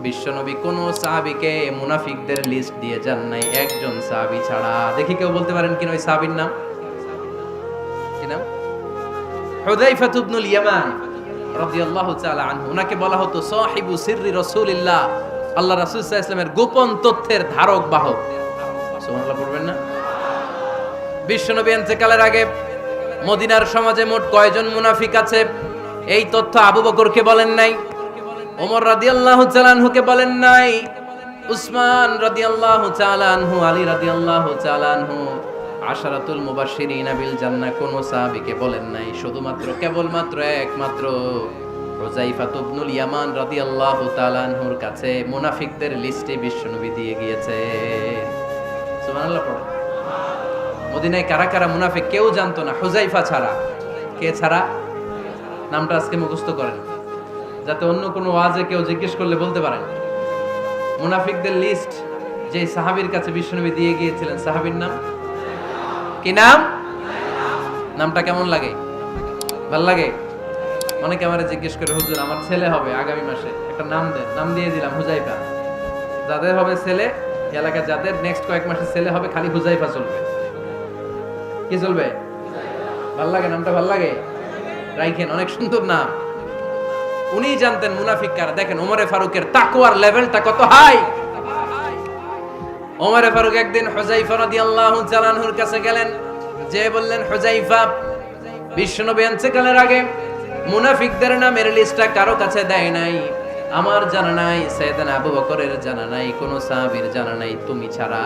বিশ্বনবী কোন সাহাবীকে মুনাফিকদের লিস্ট দিয়ে যান নাই, একজন সাহাবী ছাড়া। দেখি কেউ বলতে পারেন কিনা ওই সাহাবীর নাম? কি নাম? হুযায়ফা ইবনুল ইয়ামান রাদিয়াল্লাহু তাআলা আনহু। ওনাকে বলা হতো সাহিবু সিররি রাসূলিল্লাহ, আল্লাহ রাসূল সাল্লাল্লাহু আলাইহি ওয়াসাল্লামের গোপন তথ্যের ধারক বাহক। সুবহানাল্লাহ পড়বেন না? বিশ্বনবী ইন্তেকালের আগে মদিনার সমাজে মোট কয়জন মুনাফিক আছে, এই তথ্য আবু বকরকে বলেন নাই, ওমর রাদিয়াল্লাহু তাআলা আনহুকে বলেন নাই, উসমান রাদিয়াল্লাহু তাআলা আনহু, আলী রাদিয়াল্লাহু তাআলা আনহু, আশারাতুল মুবাশশিরিন বিল জান্নাহ কোন সাহাবীকে বলেন নাই। শুধুমাত্র কেবলমাত্র একমাত্র হুযায়ফা ইবনুল ইয়ামান রাদিয়াল্লাহু তাআলা আনহুর কাছে মুনাফিকদের লিস্টে বিশ্বনবী দিয়ে গিয়েছে। সুবহানাল্লাহ পড়েন। মদিনায় কারা কারা মুনাফিক কেউ জানতো না হুযায়ফা ছাড়া। কে ছাড়া? নামটা আজকে মুখস্থ করেন, যাতে অন্য কোনো ওয়াজে কেউ জিজ্ঞেস করলে বলতে পারেন। মুনাফিকদের লিস্ট যে সাহাবীর কাছে বিশ্বনবী দিয়ে গিয়েছিলেন, সাহাবীর নাম কি? নাম? নামটা কেমন লাগে? ভালো লাগে? অনেকে আমারে জিজ্ঞেস করে, হুজুর আমার ছেলে হবে আগামী মাসে, একটা নাম দেন। নাম দিয়ে দিলাম হুযায়ফা। যাদের হবে ছেলে, এলাকা যাদের নেক্সট কয়েক মাসে ছেলে হবে, খালি হুযায়ফা চলবে। কি চলবে? ভাল লাগে? নামটা ভাল লাগে? রাইখেন, অনেক সুন্দর নাম। উনি জানতেন মুনাফিক কারা। দেখেন ওমরে ফারুকের তাকওয়ার লেভেলটা কত হাই। ওমরে ফারুক একদিন হুযায়ফা রাদিয়াল্লাহু তাআলা আনহুর কাছে গেলেন, যে বললেন, হুযায়ফা, বিশ্বনবী ইন্তেকালের আগে মুনাফিকদের নামের লিস্টটা কারো কাছে দেয় নাই, আমার জানা নাই, সাইয়েদনা আবু বকরের জানা নাই, কোন সাহাবীর জানা নাই, তুমি ছাড়া।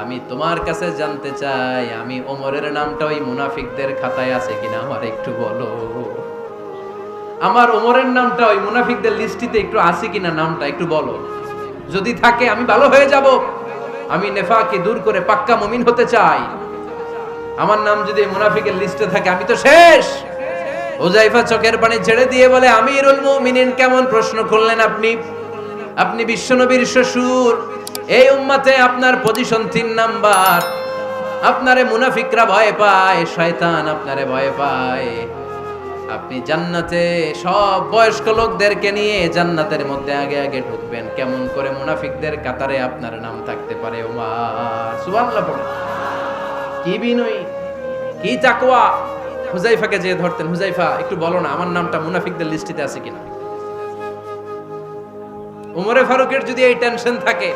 আমি তোমার কাছে জানতে চাই, আমি ওমরের নামটা ওই মুনাফিকদের খাতায় আছে কিনা আমার একটু বলো। আমার ওমরের নামটা ওই মুনাফিকদের লিস্টিতে একটু আছে কিনা, নামটা একটু বলো। যদি থাকে আমি ভালো হয়ে যাব, আমি নেফাকে দূর করে পাক্কা মুমিন হতে চাই। আমার নাম যদি মুনাফিকের লিস্টে থাকে আমি তো শেষ। হুযায়ফা চোখের পানি ছেড়ে দিয়ে বলে, আমিরুল মুমিনিন, কেমন প্রশ্ন করলেন আপনি? আপনি বিশ্বনবীর শ্বশুর, এই উম্মতে আপনার পজিশন 3 নাম্বার। আপনারে মুনাফিকরা ভয় পায়, শয়তান আপনারে ভয় পায়। আপনি জান্নাতে সব বয়স্ক লোকদেরকে নিয়ে জান্নাতের মধ্যে আগে আগে ঢুকবেন, কেমন করে মুনাফিকদের কাতারে আপনার নাম থাকতে পারে? ওমর সুবহানাল্লাহ পড়ে। কি বিনয়ী, কি তাকওয়া! হুযায়ফাকে যে ধরতেন, হুযায়ফা একটু বলো না আমার নামটা মুনাফিকদের লিস্টিতে আছে কিনা। ওমরে ফারুকের যদি এই টেনশন থাকে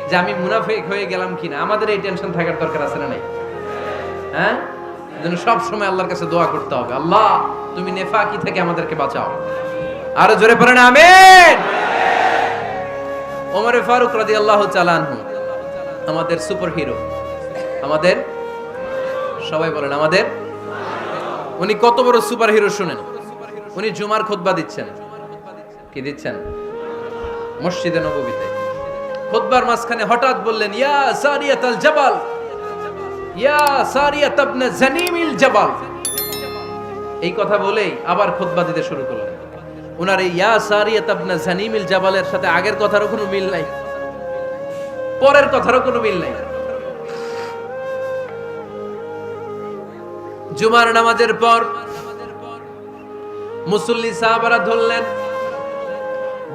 যে আমি মুনাফিক হয়ে গেলাম কিনা, আমাদের এই টেনশন থাকার দরকার আছে না নাই? হ্যাঁ, যেন সব সময় আল্লাহর কাছে দোয়া করতে হবে, আল্লাহ তুমি নেফাকি থেকে আমাদেরকে বাঁচাও। আরো জোরে পড়েন আমিন। ওমরে ফারুক রাদিয়াল্লাহু তাআলা আনহু আমাদের সুপার হিরো, আমাদের সবাই বলেন আমাদের। উনি কত বড় সুপার হিরো শুনেন। উনি জুমার খুতবা দিচ্ছেন। কি দিচ্ছেন? মসজিদে নববীতে খুতবার মাঝখানে হঠাৎ বললেন, ইয়া সারিয়াতাল জাবাল, ইয়া সারিয়াত ইবনে জানিমিল জাবাল। এই কথা বলেই আবার খুতবা দিতে শুরু করলেন। উনার এই ইয়া সারিয়াত ইবনে জানিমিল জাবালের সাথে আগের কথারও কোনো মিল নাই, পরের কথারও কোনো মিল নাই। জুমার নামাজের পর মুসল্লি সাহাবারা ধরলেন,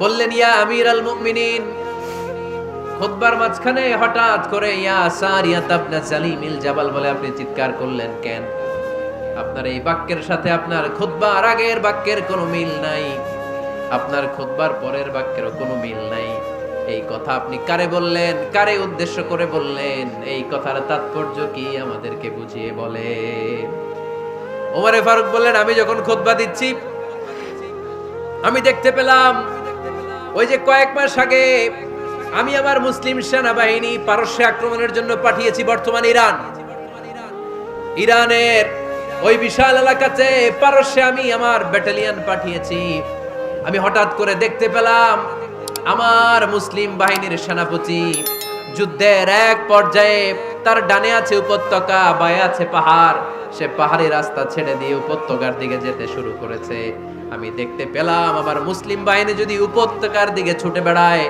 বললেন, ইয়া আমিরাল মুমিনিন। খুতবার মাঝখানে হঠাৎ করে ইয়া সারিয়াত ইবনে জালিমিল জাবাল বলে আপনি চিৎকার করলেন কেন? আপনার এই বাক্যের সাথে আপনার খুতবার আগের বাক্যের কোনো মিল নাই, আপনার খুতবার পরের বাক্যেরও কোনো মিল নাই। এই কথা আপনি কারে বললেন, কারে উদ্দেশ্য করে বললেন? এই কথার তাৎপর্য কি আমাদেরকে বুঝিয়ে বলে। ওমরে ফারুক বললেন, আমি যখন খুতবা দিচ্ছি আমি দেখতে পেলাম ওই যে কয়েক মাস আগে আমি আমার মুসলিম সেনাবাহিনী পারস্যে আক্রমণের জন্য পাঠিয়েছি, বর্তমান ইরানের ওই বিশাল এলাকাতে পারস্যে আমি আমার ব্যাটালিয়ন পাঠিয়েছি। আমি হঠাৎ করে দেখতে পেলাম আমার মুসলিম বাহিনীর সেনাপতি যুদ্ধের এক পর্যায়ে তার ডানে আছে উপত্যকা, বায়ে আছে পাহাড়, সে পাহাড়ি রাস্তা ছেড়ে দিয়ে উপত্যকার দিকে যেতে শুরু করেছে। আমি দেখতে পেলাম আমার মুসলিম বাহিনী যদি উপত্যকার দিকে ছুটে বেড়ায়,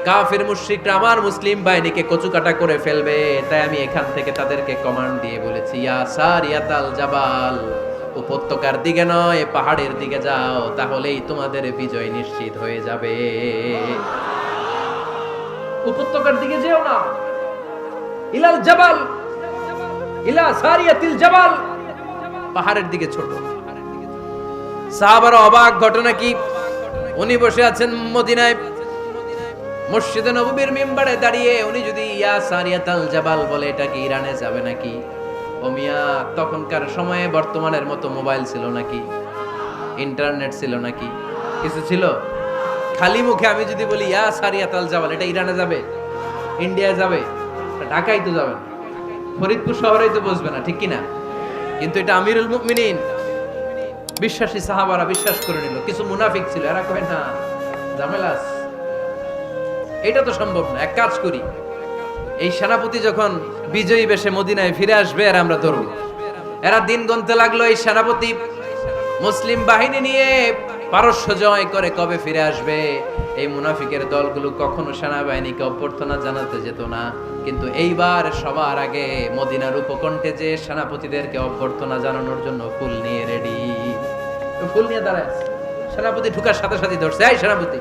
কাফির মুশরিকরা আমার মুসলিম বাহিনীকে কচুকাটা করে ফেলবে। তাই আমি এখান থেকে তাদেরকে কমান্ড দিয়ে বলেছি, ইয়া সারিয়াতাল জাবাল, উপত্যকার দিকে নয় পাহাড়ের দিকে যাও, তাহলেই তোমাদের বিজয় নিশ্চিত হয়ে যাবে। উপত্যকার দিকে যেও না, ইলাল জাবাল, ইলা সারিয়াতিল জাবাল, পাহাড়ের দিকে ছোট। সাহাবারা অবাক, ঘটনা কি? উনি বসে আছেন মদিনায় মসজিদে নববীর মিম্বারে দাঁড়িয়ে, উনি যদি ইয়া সারিয়াতাল জাবাল বলে এটা কি ইরানে যাবে নাকি? ও মিয়া, তখনকার সময়ে বর্তমানের মতো মোবাইল ছিল নাকি, ইন্টারনেট ছিল নাকি, কিছু ছিল? খালি মুখে আমি যদি বলি ইয়া সারিয়াতাল জাবাল, এটা ইরানে যাবে, ইন্ডিয়া যাবে, ঢাকায় তো যাবে না, ফরিদপুর শহরেই তো বসবে না, ঠিক কিনা? কিন্তু এটা আমিরুল মুমিনিন, বিশ্বাসী সাহাবারা বিশ্বাস করে নিল। কিছু মুনাফিক ছিল, এরা কয় না ঝামেলা আছে, এটা তো সম্ভব না। এক কাজ করি, এই সেনাপতি যখন বিজয়ী বেশে মদিনায় ফিরে আসবে আর আমরা ধরব। এরা দিন গুনতে লাগলো, এই সেনাপতি মুসলিম বাহিনী নিয়ে পারস্য জয় করে কবে ফিরে আসবে। এই মুনাফিকের দলগুলো কখনো সেনাবাহিনীকে অভ্যর্থনা জানাতে যেত না, কিন্তু এইবার সবার আগে মদিনার উপকণ্ঠে যে সেনাপতিদেরকে অভ্যর্থনা জানানোর জন্য ফুল নিয়ে রেডি, ফুল নিয়ে দাঁড়ায়। সেনাপতি ঢুকার সাথে সাথে ধরছে, এই সেনাপতি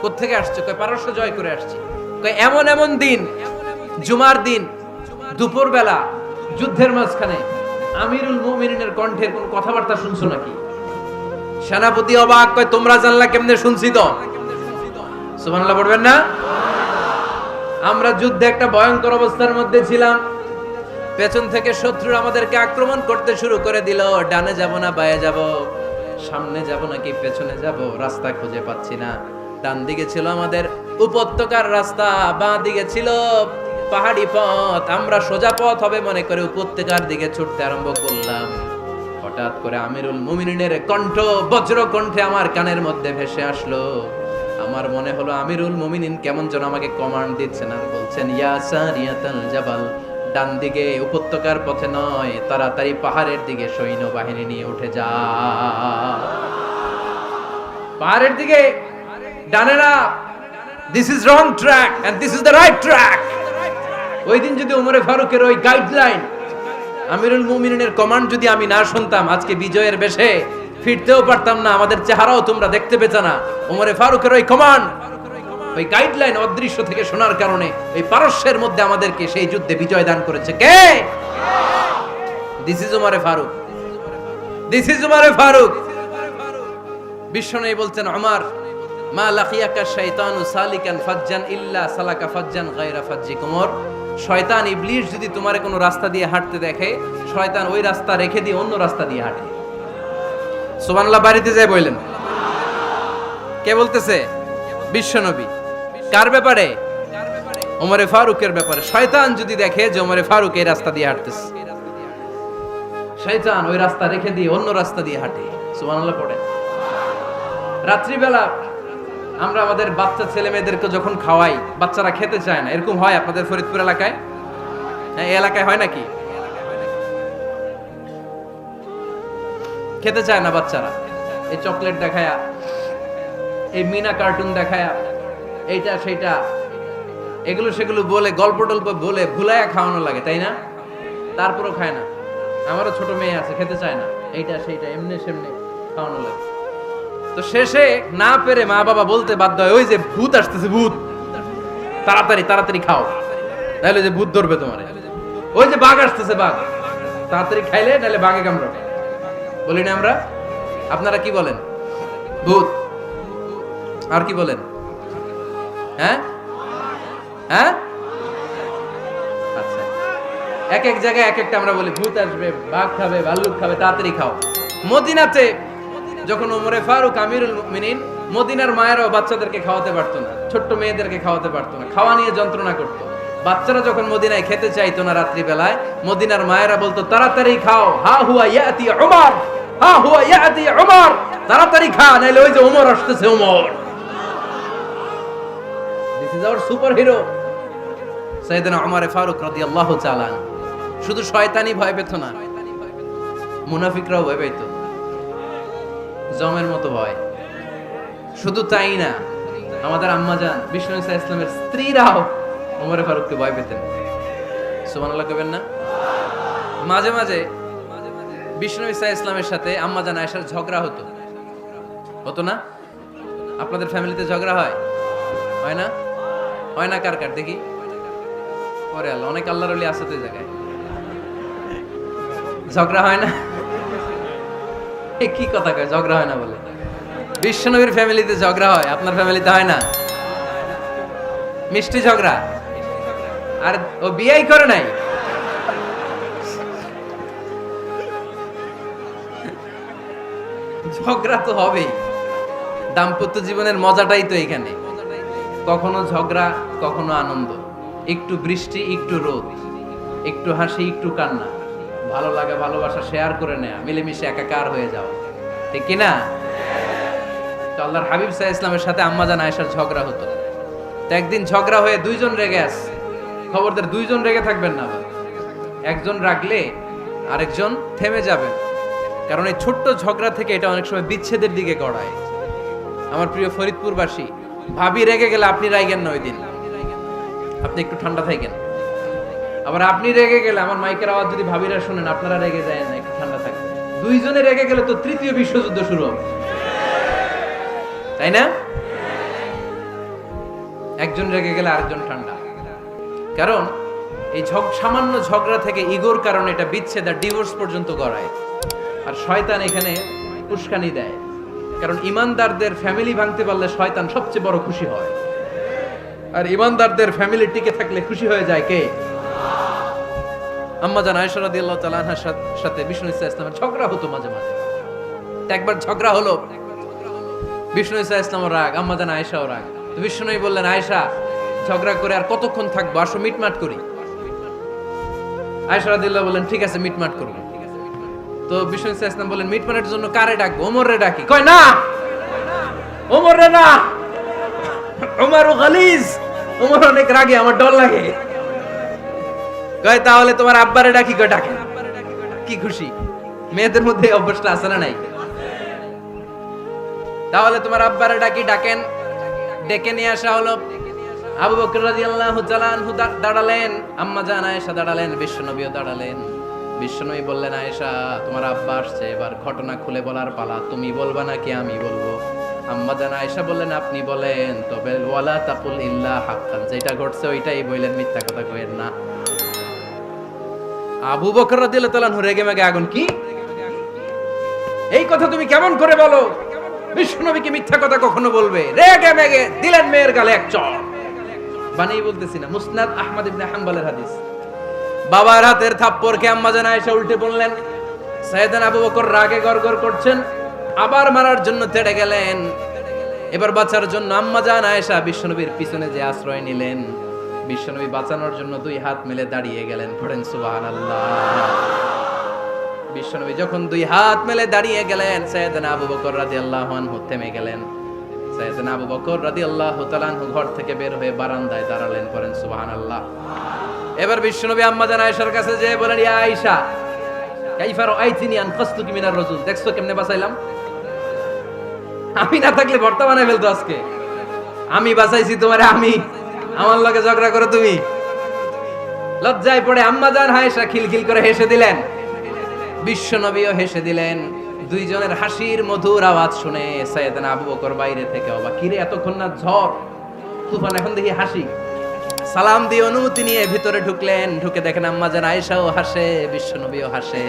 কোত্থেকে আসছে? কয় পারস্য জয় করে আসছি। কয় এমন এমন দিন, জুমার দিন দুপুর বেলা যুদ্ধের মাঝখানে আমিরুল মুমিনিনের কণ্ঠের কোন কথাবার্তা শুনছো নাকি? সেনাপতি অবাক, কয় তোমরা জানলা কেমনে? শুনছি তো। সুবহানাল্লাহ পড়বেন না? আমরা যুদ্ধে একটা ভয়ঙ্কর অবস্থার মধ্যে ছিলাম, পেছন থেকে শত্রু আমাদেরকে আক্রমণ করতে শুরু করে দিল। ডানে যাব না বায়ে যাব, সামনে যাব নাকি পেছনে যাব, রাস্তা খুঁজে পাচ্ছি না। ডান দিকে ছিল আমাদের উপত্যকার রাস্তা, বাঁ দিকে ছিল পাহাড়ি পথ। আমরা সোজা পথ হবে মনে করে উপত্যকার দিকে ছুটতে আরম্ভ করলাম। হঠাৎ করে আমিরুল মুমিনিনের কণ্ঠ বজ্র কণ্ঠে আমার কানের মধ্যে ভেসে আসলো। আমার মনে হলো আমিরুল মুমিনিন কেমন যেন আমাকে কমান্ড দিচ্ছেন আর বলছেন, ইয়া সারিয়াতাল জাবাল, ডান দিকে উপত্যকার পথে নয়, তাড়াতাড়ি পাহাড়ের দিকে সৈন্যবাহিনী নিয়ে উঠে যা। পাহাড়ের দিকে, ডানে না। This is wrong track and this is the right track. ওই দিন যদি ওমরে ফারুকের ওই গাইডলাইন, আমিরুল মুমিনিনের কমান্ড যদি আমি না শুনতাম, আজকে বিজয়ের বেশে ফিরতেও পারতাম না, আমাদের চেহারাও তোমরা দেখতে পেতে না। ওমরে ফারুকের ওই কমান্ড, ওই গাইডলাইন অদৃশ্য থেকে শোনার কারণে এই পারস্যের মধ্যে আমাদেরকে সেই যুদ্ধে বিজয় দান করেছে কে? দিস ইজ ওমরে ফারুক, দিস ইজ ওমরে ফারুক। বিশ্বনবী বলছেন, ওমর মা লাকিয়াকা শাইতানু সালিকান ফাজ্জান ইল্লা সালাকা ফাজ্জান গায়রা ফাজ্জিক। ওমর, শয়তান ইবলিস যদি তোমারে কোনো রাস্তা দিয়ে হাঁটতে দেখে, শয়তান ওই রাস্তা রেখে দিয়ে অন্য রাস্তা দিয়ে হাঁটে। সুবহানাল্লাহ বাড়িতে যায় বললেন। কে বলতেছে? বিশ্বনবী। কার ব্যাপারে? ওমরে ফারুকের ব্যাপারে। শয়তান যদি দেখে যে ওমরে ফারুক এই রাস্তা দিয়ে হাঁটতেছে, শয়তান ওই রাস্তা রেখে দিয়ে অন্য রাস্তা দিয়ে হাঁটে। সুবহানাল্লাহ পড়ে। রাত্রিবেলা আমরা আমাদের বাচ্চা ছেলে মেয়েদেরকে যখন খাওয়াই, বাচ্চারা খেতে চায় না, এরকম হয় আপনাদের ফরিদপুর এলাকায়? হ্যাঁ, এই এলাকায় হয় নাকি? খেতে চায় না বাচ্চারা, এই চকলেট দেখায়া, এই মিনা কার্টুন দেখায়া, এইটা সেইটা, এগুলো সেগুলো বলে, গল্প টল্প বলে ভুলায়া খাওয়ানো লাগে, তাই না? তারপরও খায় না। আমারও ছোট মেয়ে আছে, খেতে চায় না, এইটা সেইটা এমনি সেমনি খাওয়ানো লাগে। তো শেষে না পেরে মা বাবা বলতে বাধ্য হয়, ওই যে ভূত আসতেছে, ভূত, তাড়াতাড়ি তাড়াতাড়ি খাও, নাহলে যে ভূত ধরবে তোমার। ওই যে বাঘ আসতেছে, বাঘ, তাড়াতাড়ি খাইলে নাহলে বাঘে কামড়াবে। বলি না আমরা? আপনারা কি বলেন? ভূত। আর কি বলেন? হ্যাঁ হ্যাঁ, আচ্ছা, এক এক জায়গায় এক একটা আমরা বলি, ভূত আসবে, বাঘ খাবে, ভাল্লুক খাবে, তাড়াতাড়ি খাও। মদিনাতে যখন ওমরে ফারুক আমিরুল মুমিনিন, মদিনার মায়েরাও বাচ্চাদেরকে খাওয়াতে পারতো না, ছোট্ট মেয়েদেরকে খাওয়াতে পারতো না, খাওয়া নিয়ে যন্ত্রণা করতো। বাচ্চারা যখন মদিনায় খেতে চাইতো না রাত্রি বেলায়, মদিনার মায়েরা বলতো, তাড়াতাড়ি খাও, হা হুয়া ইয়াতি উমর, হা হুয়া ইয়াতি উমর, তাড়াতাড়ি খা, নাইলে ওই যে ওমর আসতেছে, Omar. This is our super hero সাইয়েদনা ওমর ফারুক রাদিয়াল্লাহু তাআলা। শুধু শয়তানি ভয় পেত না, মুনাফিকরাও ভয় পেত, জমের মতো ভয়। শুধু তাই না, আমাদের আম্মাজান বিষ্ণু ইসা ইসলামের স্ত্রীরাও ওমর ফারুককে ভয় পেতেন। সুবহানাল্লাহ কইবেন না? মাঝে মাঝে বিষ্ণু ইসা ইসলামের সাথে আম্মাজান আয়েশার ঝগড়া হতো, হতো না? আপনাদের ফ্যামিলিতে ঝগড়া হয়? হয় না? হয় না? কার কার দেখি? ওরে আল্লাহ, অনেক আল্লাহর ওলি আছে তো এই জায়গায়। ঝগড়া হয় না? কি কথা কয়, ঝগড়া হয় না বলে? বিশ্বনবীর ফ্যামিলিতে ঝগড়া হয়, আপনার ফ্যামিলিতে হয় না? মিষ্টি ঝগড়া। আর ও বিয়েই করে নাই। ঝগড়া তো হবেই, দাম্পত্য জীবনের মজাটাই তো এখানে। কখনো ঝগড়া, কখনো আনন্দ, একটু বৃষ্টি, একটু রোদ, একটু হাসি, একটু কান্না, ভালো লাগা, ভালোবাসা শেয়ার করে নেয়া, মিলেমিশে একাকার হয়ে যাও, ঠিক কিনা? তো আল্লাহর হাবিব সাল্লাল্লাহু আলাইহি ইসলামের সাথে আম্মাজান আয়েশার ঝগড়া হতো। তো একদিন ঝগড়া হয়ে দুইজন রেগে আছে। খবরদার দুইজন রেগে থাকবেন না, একজন রাগলে আরেকজন থেমে যাবেন, কারণ এই ছোট্ট ঝগড়া থেকে এটা অনেক সময় বিচ্ছেদের দিকে গড়ায়। আমার প্রিয় ফরিদপুরবাসী, ভাবি রেগে গেলে আপনি রাইগেন না, ওই দিন আপনি একটু ঠান্ডা থাকেন। আবার আপনি রেগে গেলে, আমার মাইকের আওয়াজ যদি ভাবিরা শুনেন, আপনারা রেগে যায় না, একটু ঠান্ডা থাকবেন। দুইজনে রেগে গেলে তো তৃতীয় বিশ্বযুদ্ধ শুরু হবে, তাই না? একজন রেগে গেলে আরেকজন ঠান্ডা, কারণ এই সামান্য ঝগড়া থেকে ইগোর কারণে এটা বিচ্ছেদ আর ডিভোর্স পর্যন্ত গড়ায়। আর শয়তান এখানে উস্কানি দেয়, কারণ ইমানদারদের ফ্যামিলি ভাঙতে পারলে শয়তান সবচেয়ে বড় খুশি হয়, আর ইমানদারদের ফ্যামিলি টিকে থাকলে খুশি হয়ে যায় কে? আম্মাজান আয়েশা রাদিয়াল্লাহু তাআলা আনহার সাথে বিষ্ণু ইসা ইসলামের ঝগড়া হতো মাঝে মাঝে। একবার ঝগড়া হলো, বিষ্ণু ইসা ইসলামও রাগ, আম্মাজান আয়েশাও রাগ। তো বিষ্ণুই বললেন, আয়েশা, ঝগড়া করে আর কতক্ষণ থাকবো, আসো মিটমাট করি। আয়েশা রাদিয়াল্লাহু বললেন, ঠিক আছে, মিটমাট করব। তো বিষ্ণু ইসা ইসলাম বললেন, মিটমাটের জন্য কারে ডাকবো? ওমরে ডাকি। কয় না, ওমরে না, ওমর গালিজ, ওমর অনেক রাগে, আমার ডর লাগে। কয় তাহলে তোমার আব্বারে ডাকি, কয় ডাকেন। কি খুশি, মেয়েদের মধ্যে এই অভ্যাসটা আছে না নাই? তাহলে তোমার আব্বারে ডাকি, ডাকেন। ডেকে নিয়ে আসা হলো। আবু বকর রাদিয়াল্লাহু তাআলা আনহু দাঁড়ালেন, আম্মা জান আয়েশা দাঁড়ালেন, বিশ্বনবীও দাঁড়ালেন। বিশ্বনবী বললেন, আয়েশা তোমার আব্বা আসছে, এবার ঘটনা খুলে বলার পালা, তুমি বলবা নাকি আমি বলবো? আম্মা জান আয়েশা বললেন, আপনি বলেন, তবে ওয়ালা তাকুল ইল্লা হাক্কান, যেটা ঘটছে ওইটাই বললেন, মিথ্যা কথা কইেন না। আবু বকর রাদিয়াল্লাহু তাআলা আনহু রেগে মেগে আগুন, কি এই কথা তুমি কেমন করে বলো? বিশ্বনবী কি মিথ্যা কথা কখনো বলবে? রেগে মেগে দিলেন মেয়ের গালে এক চড়। বানিয়ে বলতেছি না, মুসনাদ আহমদ ইবনে হাম্বলের হাদিস। বাবার হাতের থাপ্পড়কে আম্মা জান আয়েশা উল্টে বললেন। সাইয়েদনা আবু বকর রাগে গড়গড় করছেন, আবার মারার জন্য তেড়ে গেলেন। এবার বাঁচার জন্য আম্মা জান আয়েশা বিশ্বনবীর পিছনে যে আশ্রয় নিলেন, বিশ্বনবী বাঁচানোর জন্য দুই হাত মেলে দাঁড়িয়ে গেলেন। পড়েন সুবহানাল্লাহ। বিশ্বনবী যখন দুই হাত মেলে দাঁড়িয়ে গেলেন, সাইয়েদনা আবু বকর রাদিয়াল্লাহু আনহু থেমে গেলেন। সাইয়েদনা আবু বকর রাদিয়াল্লাহু তাআলা আনহু ঘর থেকে বের হয়ে বারান্দায় দাঁড়ালেন। পড়েন সুবহানাল্লাহ। এবার বিশ্বনবী আম্মা জান আয়েশার কাছে যেয়ে বলেন, ইয়া আয়েশা কাইফা রাআইতিনি আনকাসতুকি মিনার রাজুল, দেখছো কেমনে বাঁচাইলাম? আমি না থাকলে ভর্তা বানাই ফেলতো আজকে। আমি বাঁচাইছি তোমারে, আমি, আমার লগে ঝগড়া করো তুমি। লজ্জায় পড়ে আম্মা জান আয়েশা খিলখিল করে হেসে দিলেন, বিশ্বনবীও হেসে দিলেন। দুইজনের হাসির মধুর আওয়াজ শুনে সাইয়েদনা আবু বকর বাইরে থেকে অবাক, কিরে এতক্ষণ না ঝড় তুফান, এখন দেখি হাসি। সালাম দিয়ে অনুমতি নিয়ে ভিতরে ঢুকলেন। ঢুকে দেখেন আম্মা জান আয়েশাও হাসে, বিশ্বনবীও হাসে।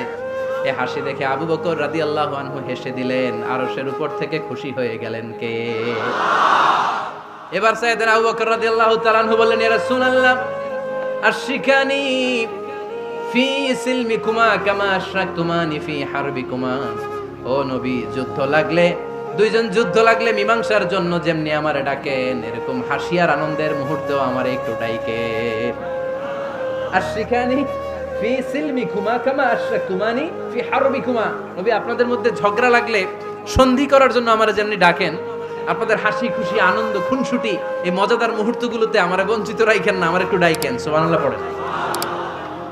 এই হাসি দেখে আবু বকর রাদিয়াল্লাহু আনহু হেসে দিলেন। আরশের উপর থেকে খুশি হয়ে গেলেন কে? এবার সাইয়েদনা আবু বকর রাদিয়াল্লাহু তাআলা আনহু বললেন, ইয়া রাসূলুল্লাহ আশরিকানি ফি সিলমিকুমা কামা আশরাকতুমানি ফি হারবিকুমা। ও নবী, যুদ্ধ লাগলে, দুইজন যুদ্ধ লাগলে মীমাংসার জন্য যেমনি আমারে ডাকেন, এরকম হাসি আর আনন্দের মুহূর্তেও আমারে একটু ডাকেন। আশরিকানি ফি সিলমিকুমা কামা আশরাকতুমানি ফি হারবিকুমা। নবী, আপনাদের মধ্যে ঝগড়া লাগলে সন্ধি করার জন্য আমারে যেমনি ডাকেন, আপনাদের হাসি খুশি আনন্দ খুনসুটি এই মজাদার মুহূর্তগুলোতে আমারে বঞ্চিত রাখেন না, আমার একটু ডাকেন। সুবহানাল্লাহ পড়েন।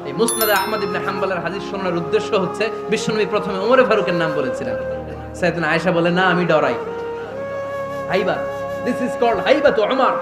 এই মুসনাদ আহমদ ইবনে হাম্বলের হাদিস শোনার উদ্দেশ্য হচ্ছে, বিশ্বনবী প্রথমে ওমর ফারুকের নাম বলেছিলেন। সাইয়েদনা আয়েশা বলে, না আমি ডরাই। হাইবা, দিস ইজ কল্ড হাইবাতু উমর।